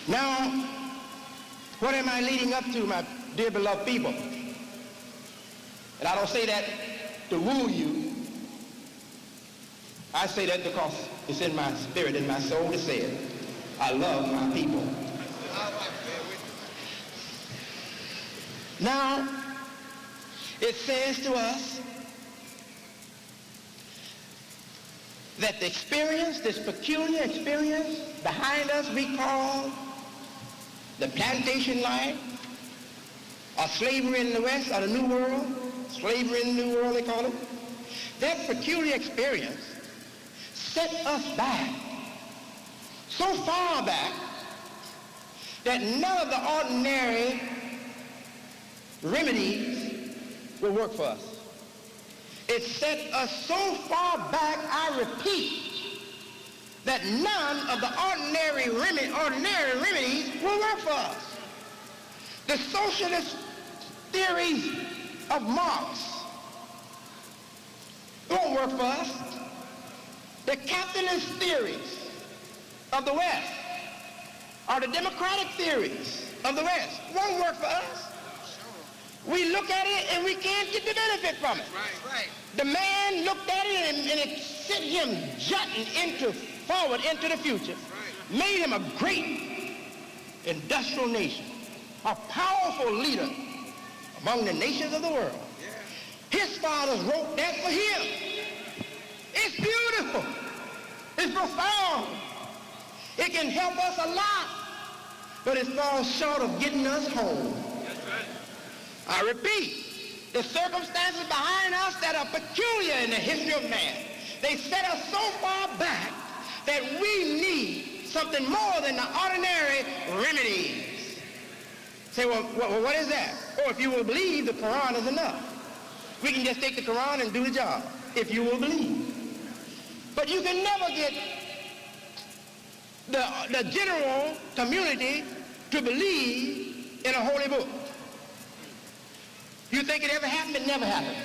Now, what am I leading up to, my dear beloved people? And I don't say that to woo you. I say that because it's in my spirit, in my soul to say it. I love my people. Now, it says to us that the experience, this peculiar experience behind us we call the plantation life, or slavery in the West, or the New World, slavery in the New World they call it, that peculiar experience set us back, so far back, that none of the ordinary remedies will work for us. It set us so far back, I repeat, that none of the ordinary remedies will work for us. The socialist theories of Marx won't work for us. The capitalist theories of the West, or the democratic theories of the West, won't work for us. We look at it and we can't get the benefit from it. Right. The man looked at it and it sent him jutting forward into the future, made him a great industrial nation, a powerful leader among the nations of the world. His fathers wrote that for him. It's beautiful. It's profound. It can help us a lot, but it falls short of getting us home. I repeat, the circumstances behind us that are peculiar in the history of man, they set us so far back that we need something more than the ordinary remedies. Say, well, what is that? Oh, if you will believe, the Quran is enough. We can just take the Quran and do the job, if you will believe. But you can never get the general community to believe in a holy book. You think it ever happened? It never happened.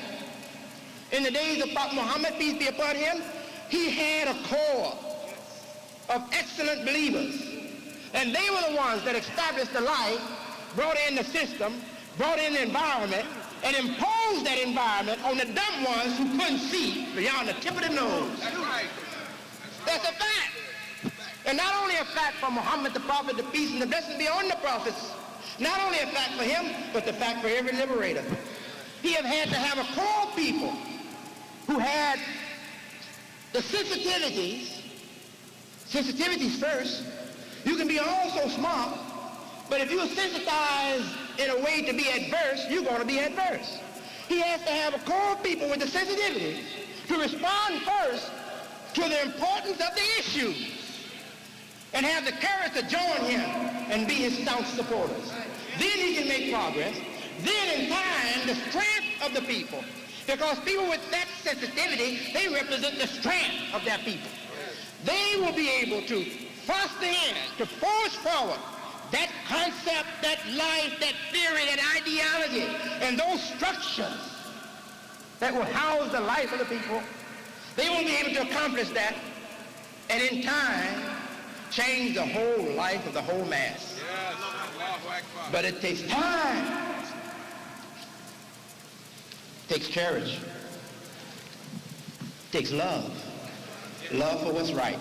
In the days of Prophet Muhammad, peace be upon him, he had a core of excellent believers. And they were the ones that established the life, brought in the system, brought in the environment, and imposed that environment on the dumb ones who couldn't see beyond the tip of the nose. That's a fact. And not only a fact for Muhammad the prophet, the peace and the blessings be on the prophets, not only a fact for him, but the fact for every liberator. He have had to have a core of people who had the sensitivities first. You can be also smart, but if you're sensitized in a way to be adverse, you're going to be adverse. He has to have a core of people with the sensitivities to respond first to the importance of the issues and have the courage to join him and be his staunch supporters. Then he can make progress. Then in time, the strength of the people, because people with that sensitivity, they represent the strength of their people. They will be able to foster in, to force forward that concept, that life, that theory, that ideology, and those structures that will house the life of the people. They will be able to accomplish that, and in time, change the whole life of the whole mass. But it takes time. takes courage, takes love for what's right.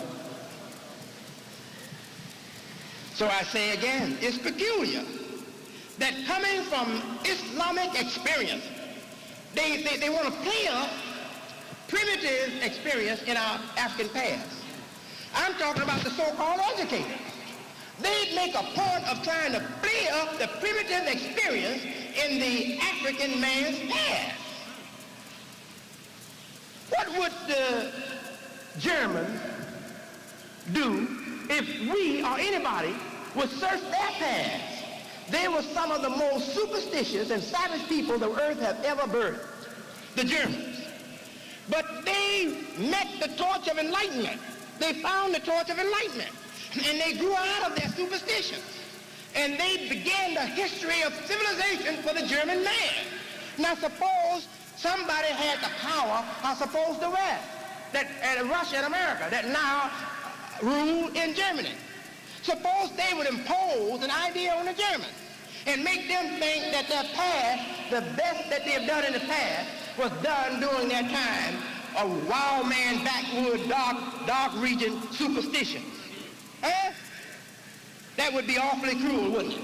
So I say again, it's peculiar that coming from Islamic experience, they want to play up primitive experience in our African past. I'm talking about the so-called educators. They make a point of trying to play up the primitive experience in the African man's past. What would the Germans do if we or anybody would search their past? They were some of the most superstitious and savage people the earth has ever birthed, the Germans. But they met the torch of enlightenment. They found the torch of enlightenment. And they grew out of their superstitions. And they began the history of civilization for the German man. Now suppose somebody had the power, I suppose the West, Russia and America, that now rule in Germany. Suppose they would impose an idea on the Germans and make them think that their past, the best that they've done in the past, was done during their time of wild man, backwood, dark region superstition. That would be awfully cruel, wouldn't it?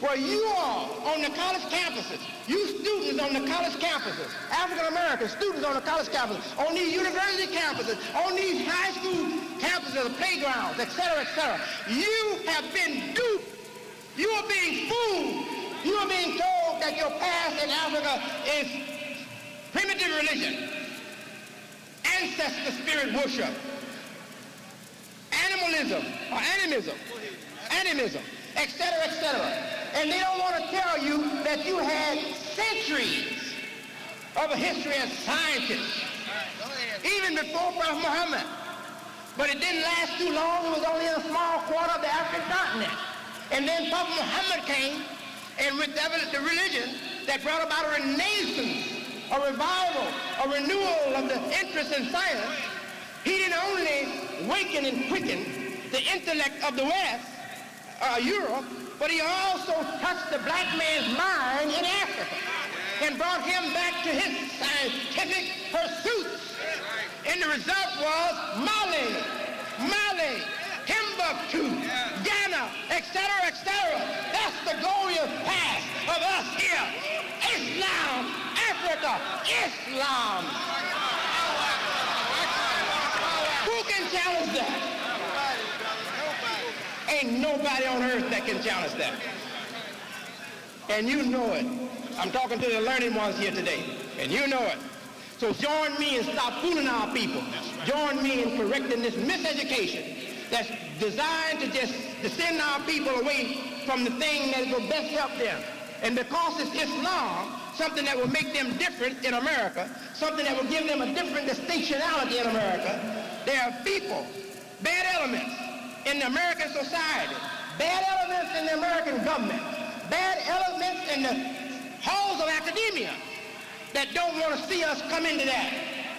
Well, you all on the college campuses, you students on the college campuses, African-American students on the college campuses, on these university campuses, on these high school campuses, the playgrounds, etc., you have been duped. You are being fooled. You are being told that your past in Africa is primitive religion, ancestor spirit worship, animalism, etc. And they don't want to tell you that you had centuries of a history as scientists, even before Prophet Muhammad. But it didn't last too long. It was only in a small quarter of the African continent. And then Prophet Muhammad came, and with the religion that brought about a renaissance, a revival, a renewal of the interest in science, he didn't only waken and quicken the intellect of the West, Europe, but he also touched the black man's mind in Africa and brought him back to his scientific pursuits. And the result was Mali, Timbuktu, Ghana, etc. That's the glorious past of us here. Islam, Africa, Islam. Who can challenge that? Ain't nobody on earth that can challenge that. And you know it. I'm talking to the learned ones here today, and you know it. So join me and stop fooling our people. Join me in correcting this miseducation that's designed to just send our people away from the thing that will best help them. And because it's Islam, something that will make them different in America, something that will give them a different distinctionality in America, there are people, bad elements in the American society, bad elements in the American government, bad elements in the halls of academia that don't want to see us come into that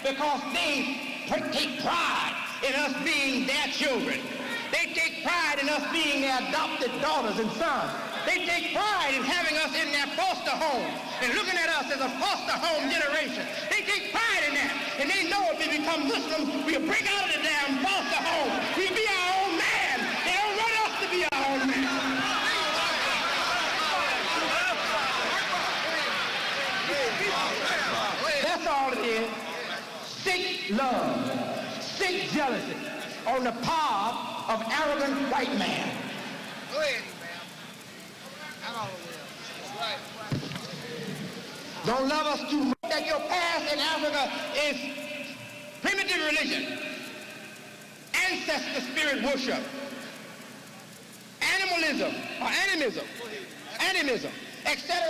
because they take pride in us being their children. They take pride in us being their adopted daughters and sons. They take pride in having us in their foster homes and looking at us as a foster home generation. They take pride in that. And they know if we become Muslims, we'll break out of the damn foster home. We'll be our own man. They don't want us to be our own man. That's all it is. Sick love, sick jealousy on the part of arrogant white man. Go ahead, ma'am. I'm all over there. Don't love us too much that your past in Africa is primitive religion, ancestor spirit worship, animalism, etc.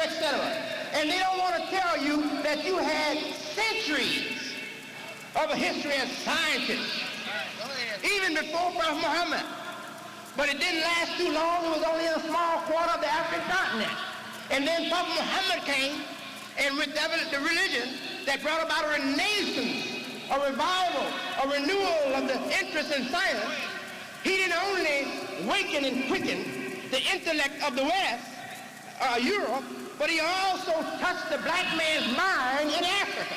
And they don't want to tell you that you had centuries of a history as scientists, even before Prophet Muhammad. But it didn't last too long. It was only in a small quarter of the African continent. And then Prophet Muhammad came, and with the religion that brought about a renaissance, a revival, a renewal of the interest in science, he didn't only waken and quicken the intellect of the West, Europe, but he also touched the black man's mind in Africa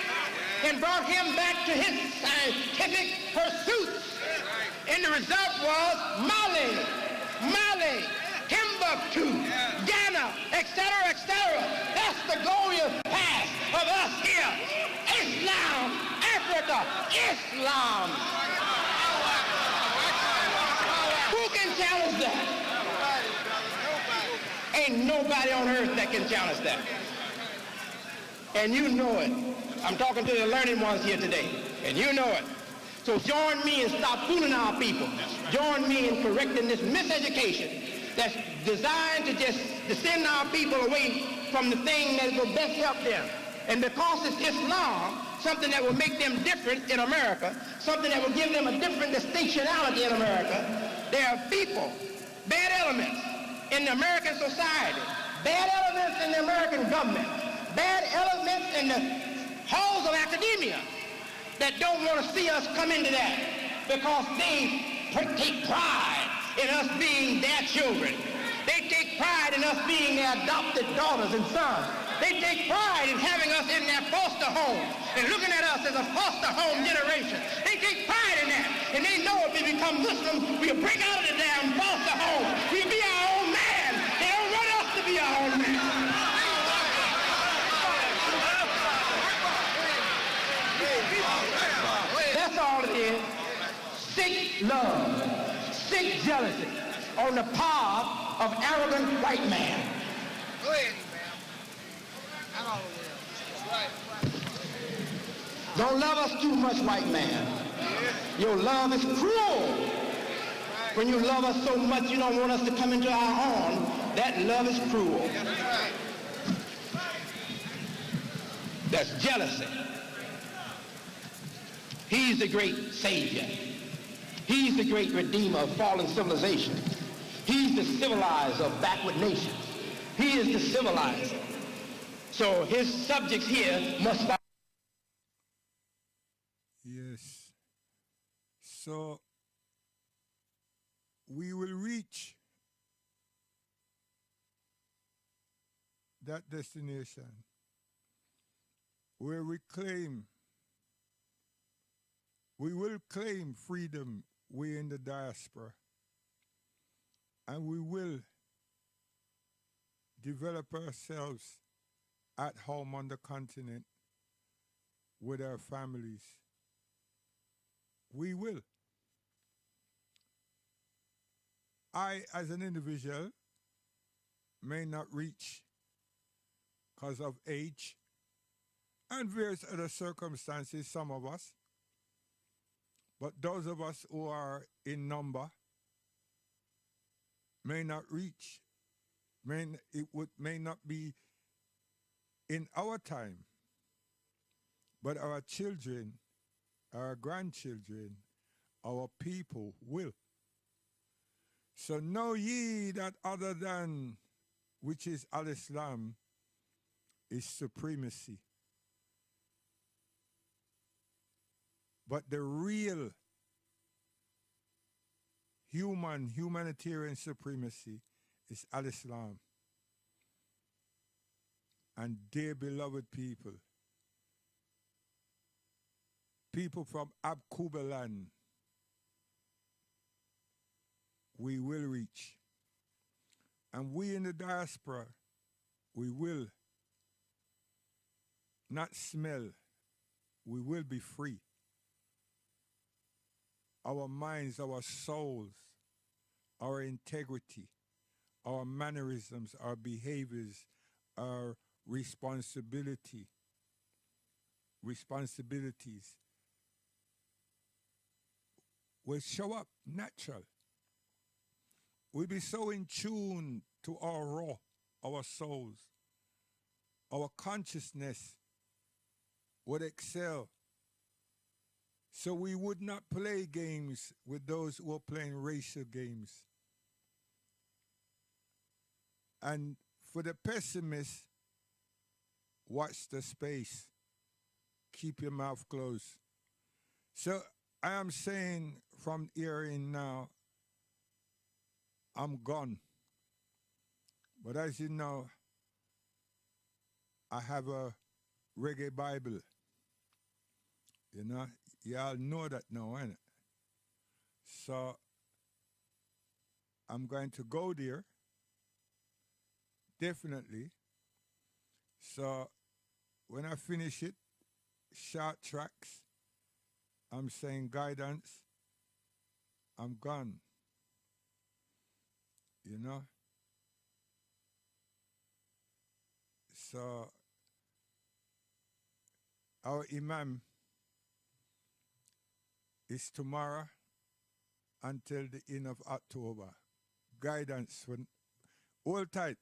and brought him back to his scientific pursuits. And the result was Mali, Timbuktu, Ghana, etc., etc. That's the glorious past of us here. Islam, Africa, Islam. Who can challenge that? Ain't nobody on earth that can challenge that. And you know it. I'm talking to the learned ones here today, and you know it. So join me and stop fooling our people. Join me in correcting this miseducation that's designed to just to send our people away from the thing that will best help them. And because it's Islam, something that will make them different in America, something that will give them a different distinctionality in America, there are people, bad elements in the American society, bad elements in the American government, bad elements in the halls of academia that don't want to see us come into that because they take pride in us being their children. They take pride in us being their adopted daughters and sons. They take pride in having us in their foster home and looking at us as a foster home generation. They take pride in that. And they know if we become Muslims, we'll break out of the damn foster home. We'll be our own man. They don't want us to be our own man. That's all it is. Sick love, sick jealousy on the part of arrogant white man. Go ahead, ma'am. I'm all over there. Don't love us too much, white man. Your love is cruel. When you love us so much you don't want us to come into our own, that love is cruel. That's jealousy. He's the great savior. He's the great redeemer of fallen civilization. He's the civilizer of backward nations. He is the civilizer. So his subjects here must follow. Yes. So we will reach that destination where we will claim freedom, we in the diaspora, and we will develop ourselves at home on the continent with our families. We will. I, as an individual, may not reach because of age and various other circumstances, some of us. But those of us who are in number may not reach, may not be in our time, but our children, our grandchildren, our people will. So know ye that other than which is al-Islam is supremacy. But the real humanitarian supremacy is al-Islam. And dear beloved people from Abkubaland, we will reach. And we in the diaspora, we will not smell, we will be free. Our minds, our souls, our integrity, our mannerisms, our behaviors, our responsibilities will show up natural. We'll be so in tune to our raw, our souls, our consciousness would excel. So we would not play games with those who are playing racial games. And for the pessimists, watch the space. Keep your mouth closed. So I am saying from here in now, I'm gone. But as you know, I have a reggae Bible. You know, y'all know that now, ain't it? So I'm going to go there, definitely. So when I finish it, short tracks, I'm saying guidance, I'm gone. You know? So our Imam is tomorrow until the end of October. Guidance, when, hold tight.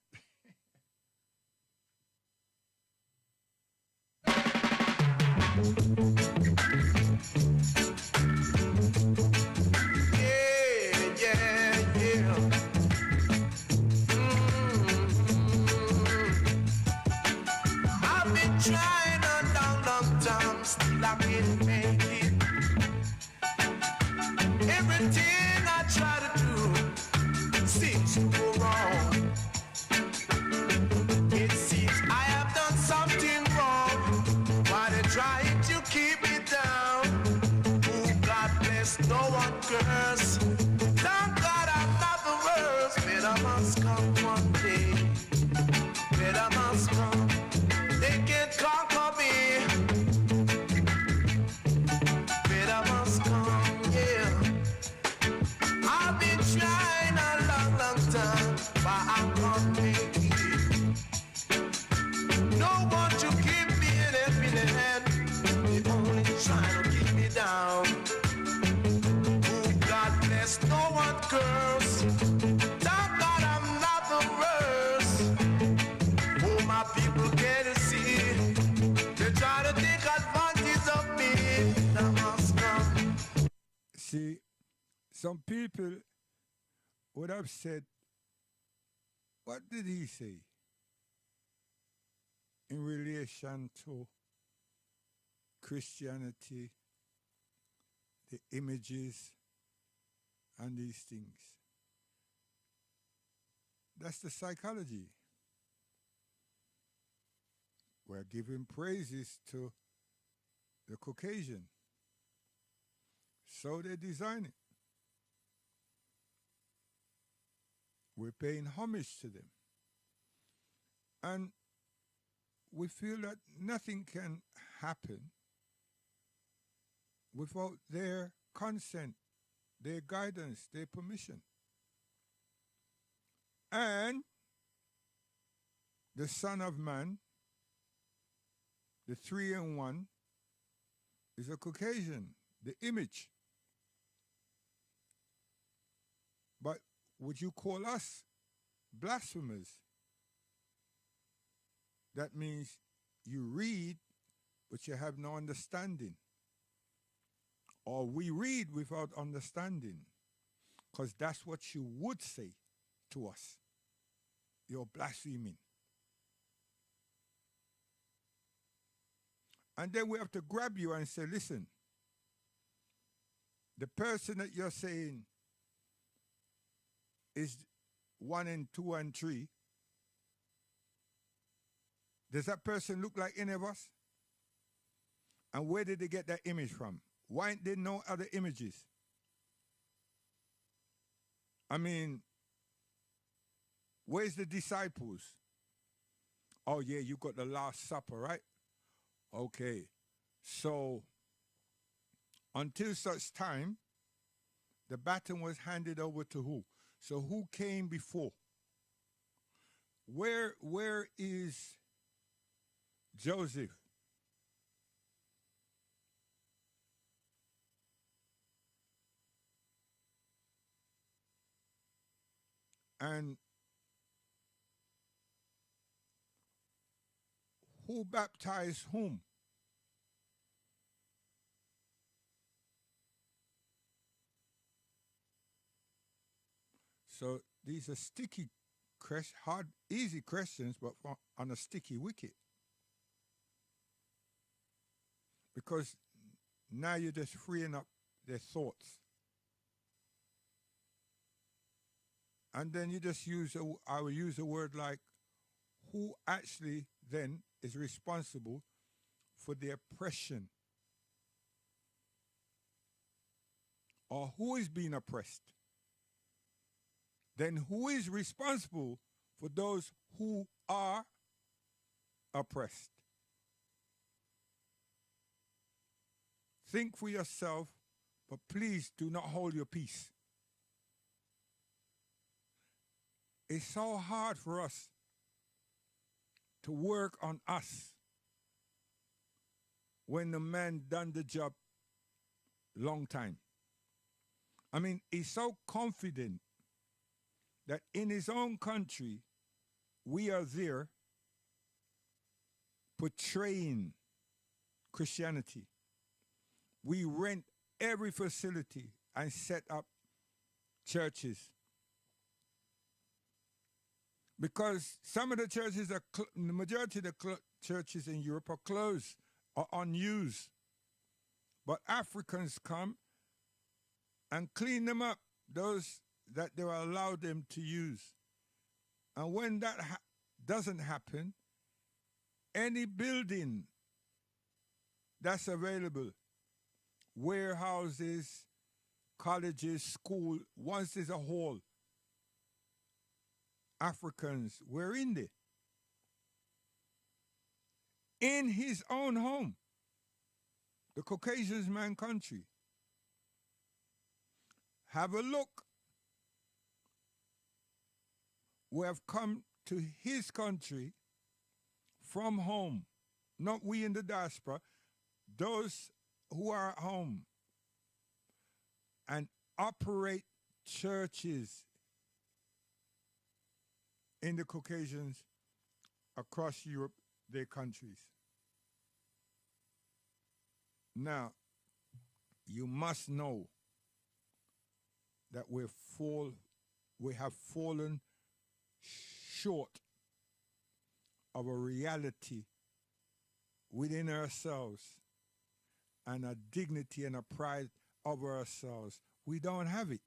I've been trying a long, long time, still I can't make it. Everything I try to do seems to go wrong. It seems I have done something wrong. Why they trying to keep me down? Oh, God bless, no one curse. Thank God I'm not the worst. Better must come one day. Better must come. They can't conquer me. Better must come, yeah. I've been trying a long, long time, but I can't make it. No one to keep me in helping hand. They only trying to keep me down. Oh, God bless, no one curse. Thank God I'm not the worst. Oh, my people can't see. They try to take advantage of me. I must come. See, some people would have said, what did he say in relation to Christianity, the images, and these things? That's the psychology. We're giving praises to the Caucasian. So they design it. We're paying homage to them. And we feel that nothing can happen without their consent, their guidance, their permission. And the Son of Man, the 3-in-1, is a Caucasian, the image. But would you call us blasphemers? That means you read, but you have no understanding. Or we read without understanding, because that's what you would say to us. You're blaspheming. And then we have to grab you and say, listen, the person that you're saying is 1 and 2 and 3, does that person look like any of us? And where did they get that image from? Why ain't there no other images? I mean, where's the disciples? Oh yeah, you got the Last Supper, right? Okay. So until such time, the baton was handed over to who? So who came before? Where is Joseph? And who baptized whom? So these are sticky, hard, easy questions, but on a sticky wicket. Because now you're just freeing up their thoughts. And then you just I will use a word like, who actually then is responsible for the oppression, or who is being oppressed, then who is responsible for those who are oppressed? Think for yourself, but please do not hold your peace. It's so hard for us to work on us when the man done the job long time. I mean, he's so confident that in his own country, we are there portraying Christianity. We rent every facility and set up churches. Because some of the churches are, the majority of the churches in Europe are closed or unused. But Africans come and clean them up, those that they will allow them to use. And when that doesn't happen, any building that's available, warehouses, colleges, school, once there's a hall, Africans were in there. In his own home, the Caucasian man country. Have a look. We have come to his country from home, not we in the diaspora, those who are at home, and operate churches in the Caucasians across Europe, their countries. Now, you must know that we have fallen short of a reality within ourselves and a dignity and a pride of ourselves. We don't have it.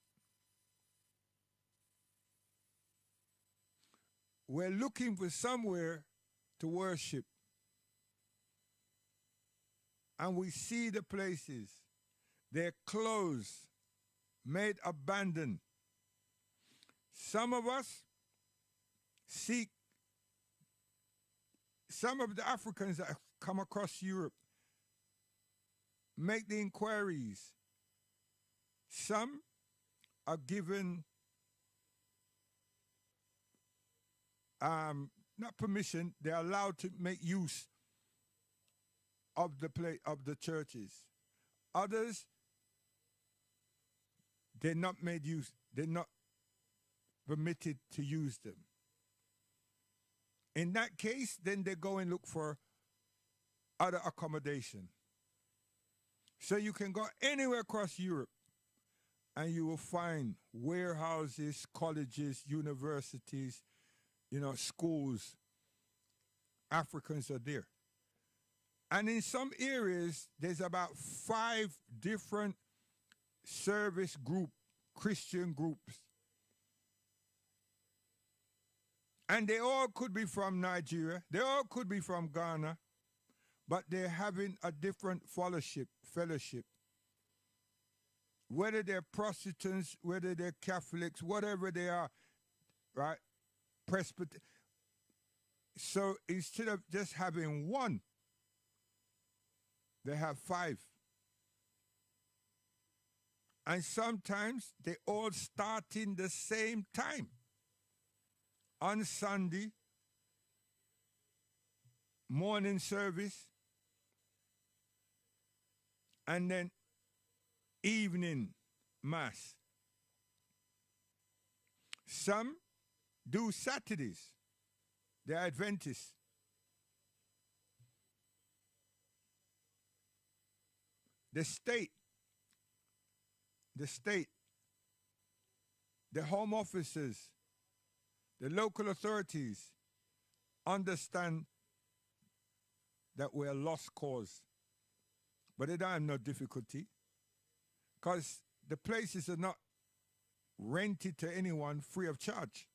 We're looking for somewhere to worship. And we see the places. They're closed, made abandoned. Some of us seek, some of the Africans that have come across Europe make the inquiries. Some are given not permission, they're allowed to make use of the churches. Others, they're not made use, they're not permitted to use them. In that case, then they go and look for other accommodation. So you can go anywhere across Europe and you will find warehouses, colleges, universities, schools. Africans are there. And in some areas, there's about 5 different service Christian groups. And they all could be from Nigeria. They all could be from Ghana. But they're having a different fellowship. Whether they're Protestants, whether they're Catholics, whatever they are, right? Presbyterian. So instead of just having one, they have 5. And sometimes they all start in the same time. On Sunday, morning service, and then evening mass. Some do Saturdays. They're Adventists. The state, the home offices, the local authorities understand that we're a lost cause. But they don't have no difficulty because the places are not rented to anyone free of charge.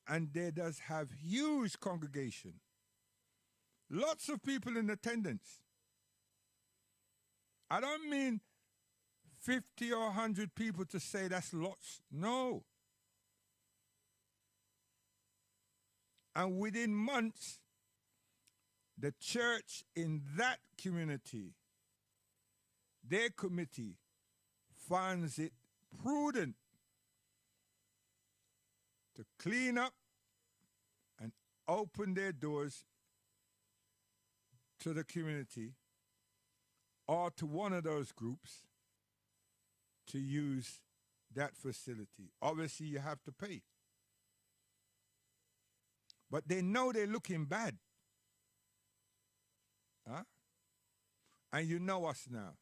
And they does have huge congregation. Lots of people in attendance. I don't mean 50 or 100 people to say that's lots. No. And within months, the church in that community, their committee, finds it prudent to clean up and open their doors to the community or to one of those groups to use that facility. Obviously, you have to pay. But they know they're looking bad. Huh? And you know us now.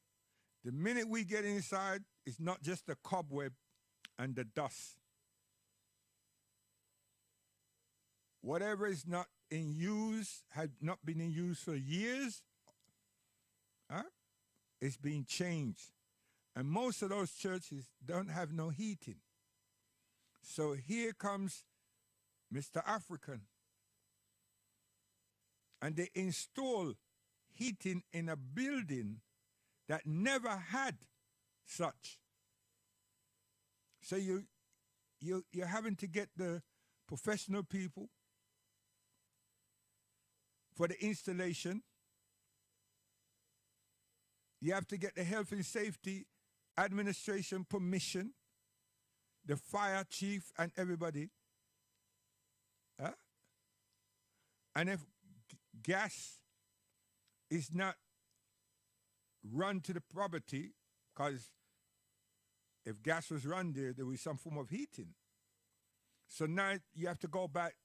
The minute we get inside, it's not just the cobweb and the dust. Whatever is not in use, had not been in use for years, it's being changed. And most of those churches don't have no heating. So here comes Mr. African. And they install heating in a building that never had such. So you're having to get the professional people for the installation. You have to get the health and safety administration permission, the fire chief and everybody. And if gas is not run to the property, because if gas was run there was some form of heating. So now you have to go back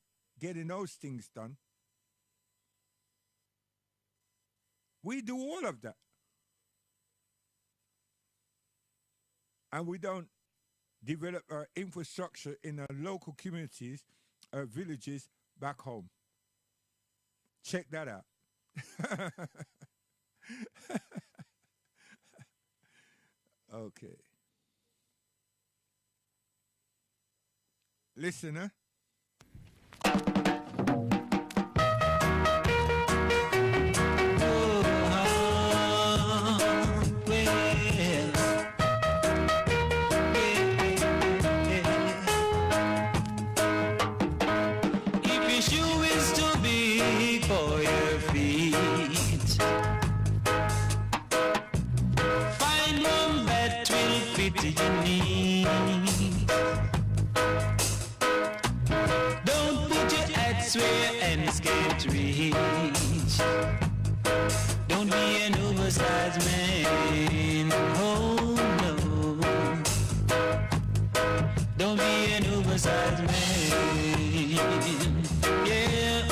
getting those things done. We do all of that. And we don't develop our infrastructure in our local communities, our villages back home. Check that out. Okay. Listener. Don't put your ads where ends can't reach. Don't be an oversized man. Oh no. Don't be an oversized man. Yeah.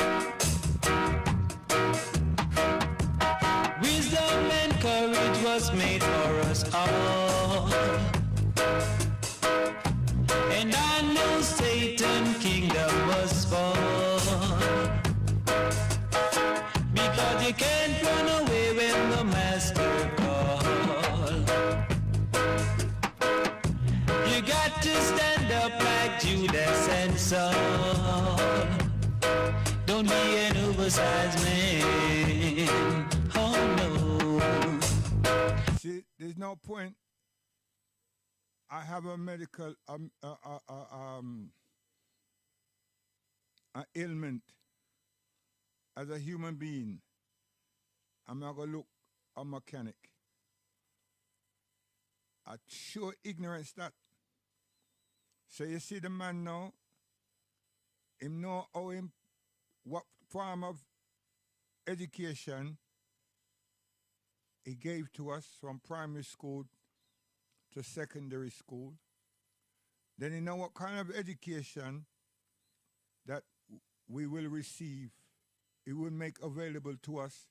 Wisdom and courage was made for us all. And I know Satan's kingdom was born, because you can't run away when the master calls. You got to stand up like Judas and Saul. Don't be an oversized man. Oh no. See, there's no point. I have a medical ailment as a human being. I'm not gonna look a mechanic. I sure ignorance that. So you see the man now, him know how him what form of education he gave to us from primary school to secondary school. Then you know what kind of education that we will receive, it will make available to us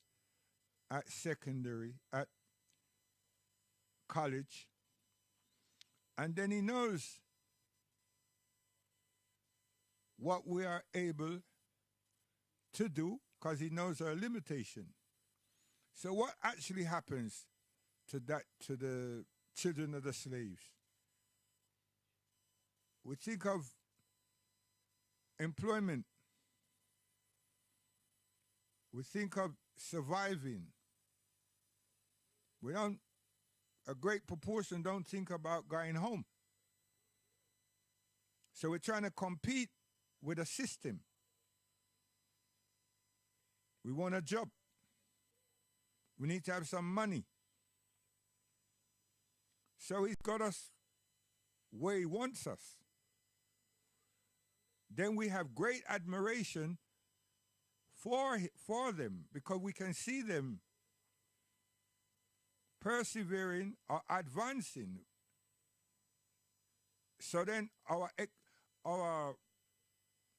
at secondary, at college. And then he knows what we are able to do, because he knows our limitation. So what actually happens to the children of the slaves? We think of employment. We think of surviving. A great proportion don't think about going home. So we're trying to compete with a system. We want a job. We need to have some money. So he's got us where he wants us. Then we have great admiration for them because we can see them persevering or advancing. So then our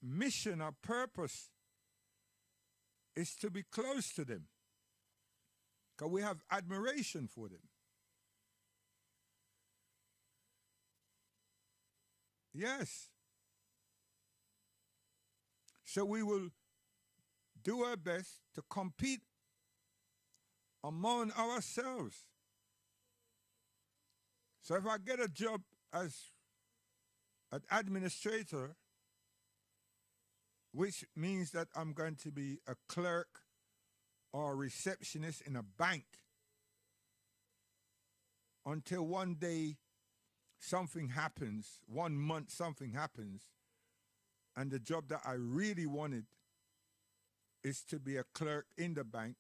mission, our purpose is to be close to them because we have admiration for them. Yes. So we will do our best to compete among ourselves. So if I get a job as an administrator, which means that I'm going to be a clerk or a receptionist in a bank, until one day something happens, 1 month something happens, and the job that I really wanted is to be a clerk in the bank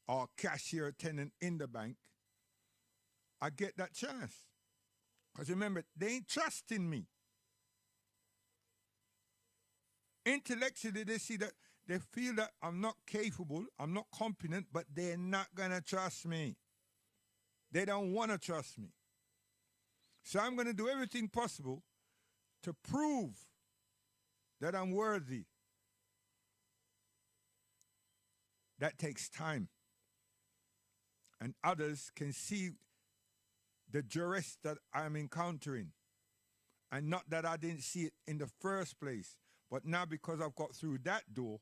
or cashier attendant in the bank, I get that chance. Because remember, they ain't trusting me. Intellectually, they see that, they feel that I'm not capable, I'm not competent, but they're not going to trust me. They don't want to trust me. So I'm going to do everything possible to prove that I'm worthy. That takes time. And others can see the duress that I'm encountering. And not that I didn't see it in the first place. But now because I've got through that door,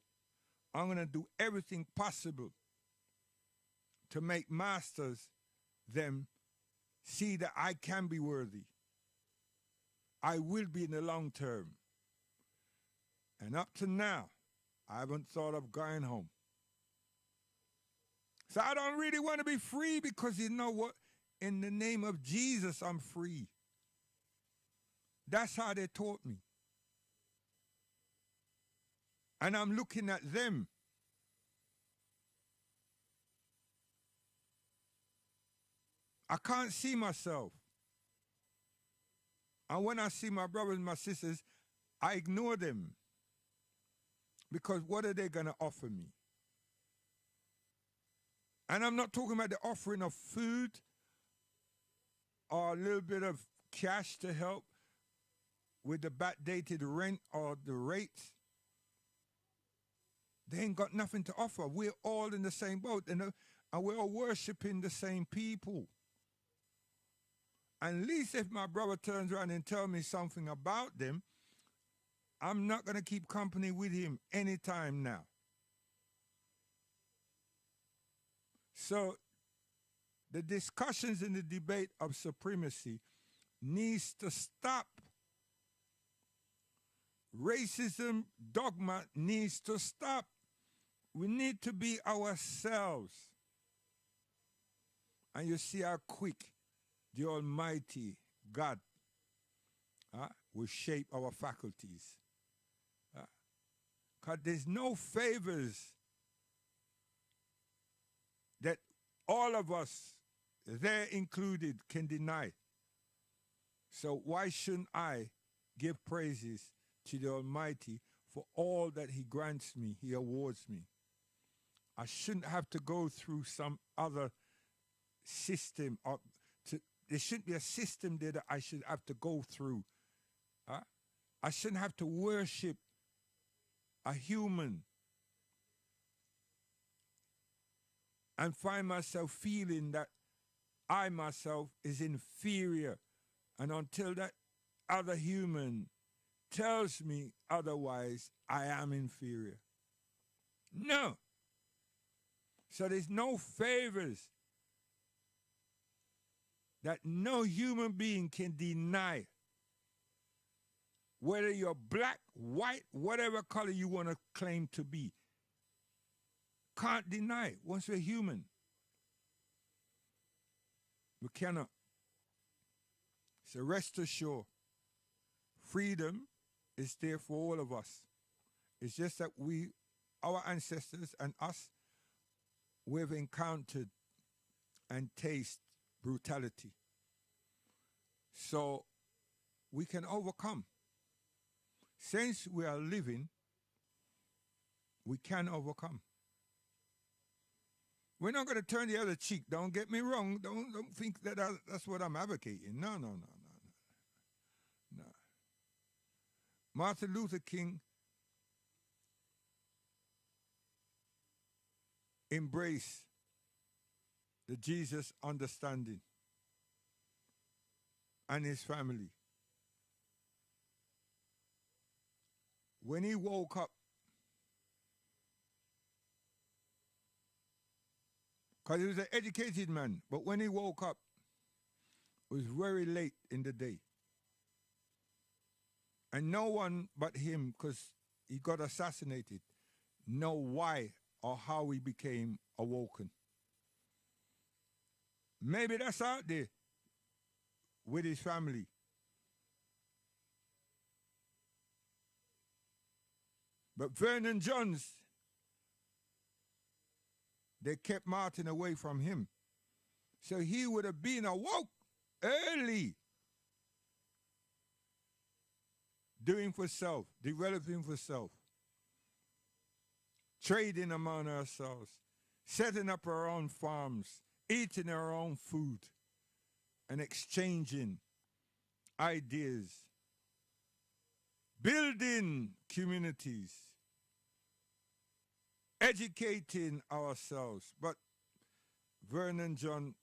I'm going to do everything possible to make masters them see that I can be worthy. I will be in the long term. And up to now, I haven't thought of going home. So I don't really want to be free because you know what? In the name of Jesus, I'm free. That's how they taught me. And I'm looking at them. I can't see myself. And when I see my brothers and my sisters, I ignore them. Because what are they going to offer me? And I'm not talking about the offering of food or a little bit of cash to help with the backdated rent or the rates. They ain't got nothing to offer. We're all in the same boat, and we're all worshiping the same people. At least if my brother turns around and tells me something about them, I'm not going to keep company with him anytime now. So the discussions in the debate of supremacy needs to stop. Racism dogma needs to stop. We need to be ourselves. And you see how quick the Almighty God will shape our faculties. Because there's no favors that all of us, there included, can deny. So why shouldn't I give praises to the Almighty for all that he grants me, he awards me? I shouldn't have to go through some other system. There shouldn't be a system there that I should have to go through. I shouldn't have to worship a human and find myself feeling that I myself is inferior. And until that other human tells me otherwise, I am inferior. No. So there's no favors that no human being can deny. whether you're black, white, whatever color you want to claim to be. Can't deny it. Once we're human, we cannot. So rest assured, freedom is there for all of us. It's just that our ancestors and us, we've encountered and tasted brutality. So we can overcome. Since we are living, we can overcome. We're not going to turn the other cheek. Don't get me wrong. Don't think that that's what I'm advocating. No. Martin Luther King embraced the Jesus understanding and his family. When he woke up, because he was an educated man, but when he woke up, it was very late in the day. And no one but him, because he got assassinated, know why or how he became awoken. Maybe that's out there with his family. But Vernon Johns, they kept Martin away from him. So he would have been awoke early, doing for self, developing for self, trading among ourselves, setting up our own farms, eating our own food, and exchanging ideas, building communities, educating ourselves. But Vernon John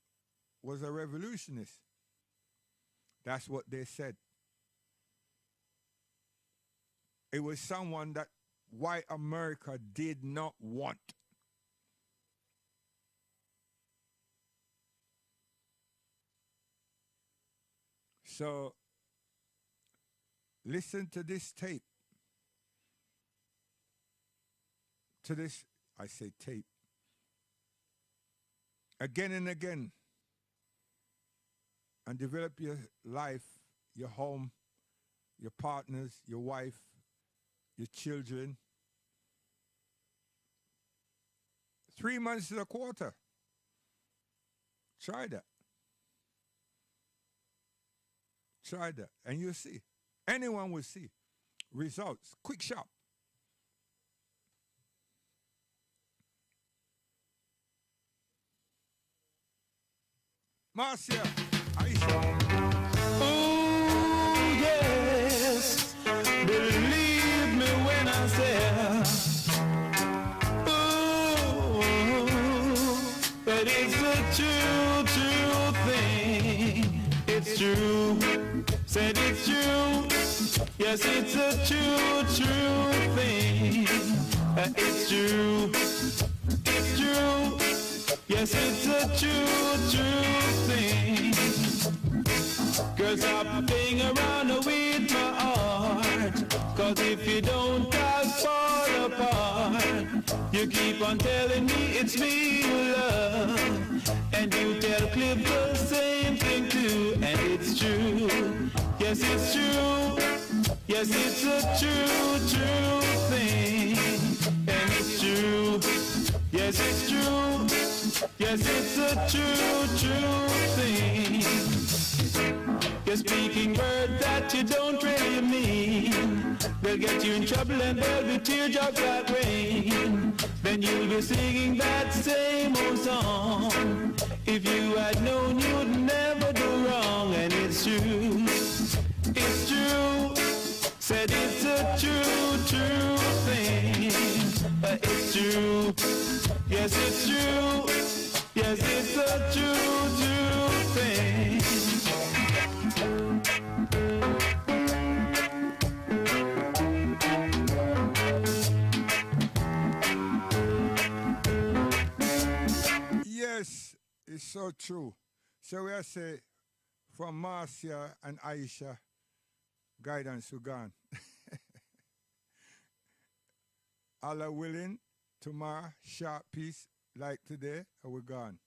was a revolutionist. That's what they said. It was someone that white America did not want. So listen to this tape. To this, I say tape, again and again, and develop your life, your home, your partners, your wife, your children. 3 months to a quarter. Try that. Try that, and you'll see. Anyone will see results. Quick, sharp. Marcia, Aisha. Oh, yes, believe me when I say, oh, but it's a true, true thing. It's true, said it's true. Yes, it's a true, true thing. It's true, it's true. Yes, it's a true, true thing. Girl, stop playing around with my heart. Cause if you don't, I'll fall apart. You keep on telling me it's me you love. And you tell Cliff the same thing too. And it's true. Yes, it's true. Yes, it's a true, true thing. And it's true. Yes, it's true. Yes, it's a true, true thing. You're speaking words that you don't really mean. They'll get you in trouble and there'll be teardrops like rain. Then you'll be singing that same old song. If you had known you'd never do wrong. And it's true, it's true. Said it's a true, true thing. It's true, yes it's true. Yes it's a true, true thing. Yes, it's so true. So we say from Marcia and Aisha, Guidance, we're gone. Allah willing, tomorrow, sharp peace like today, and we're gone.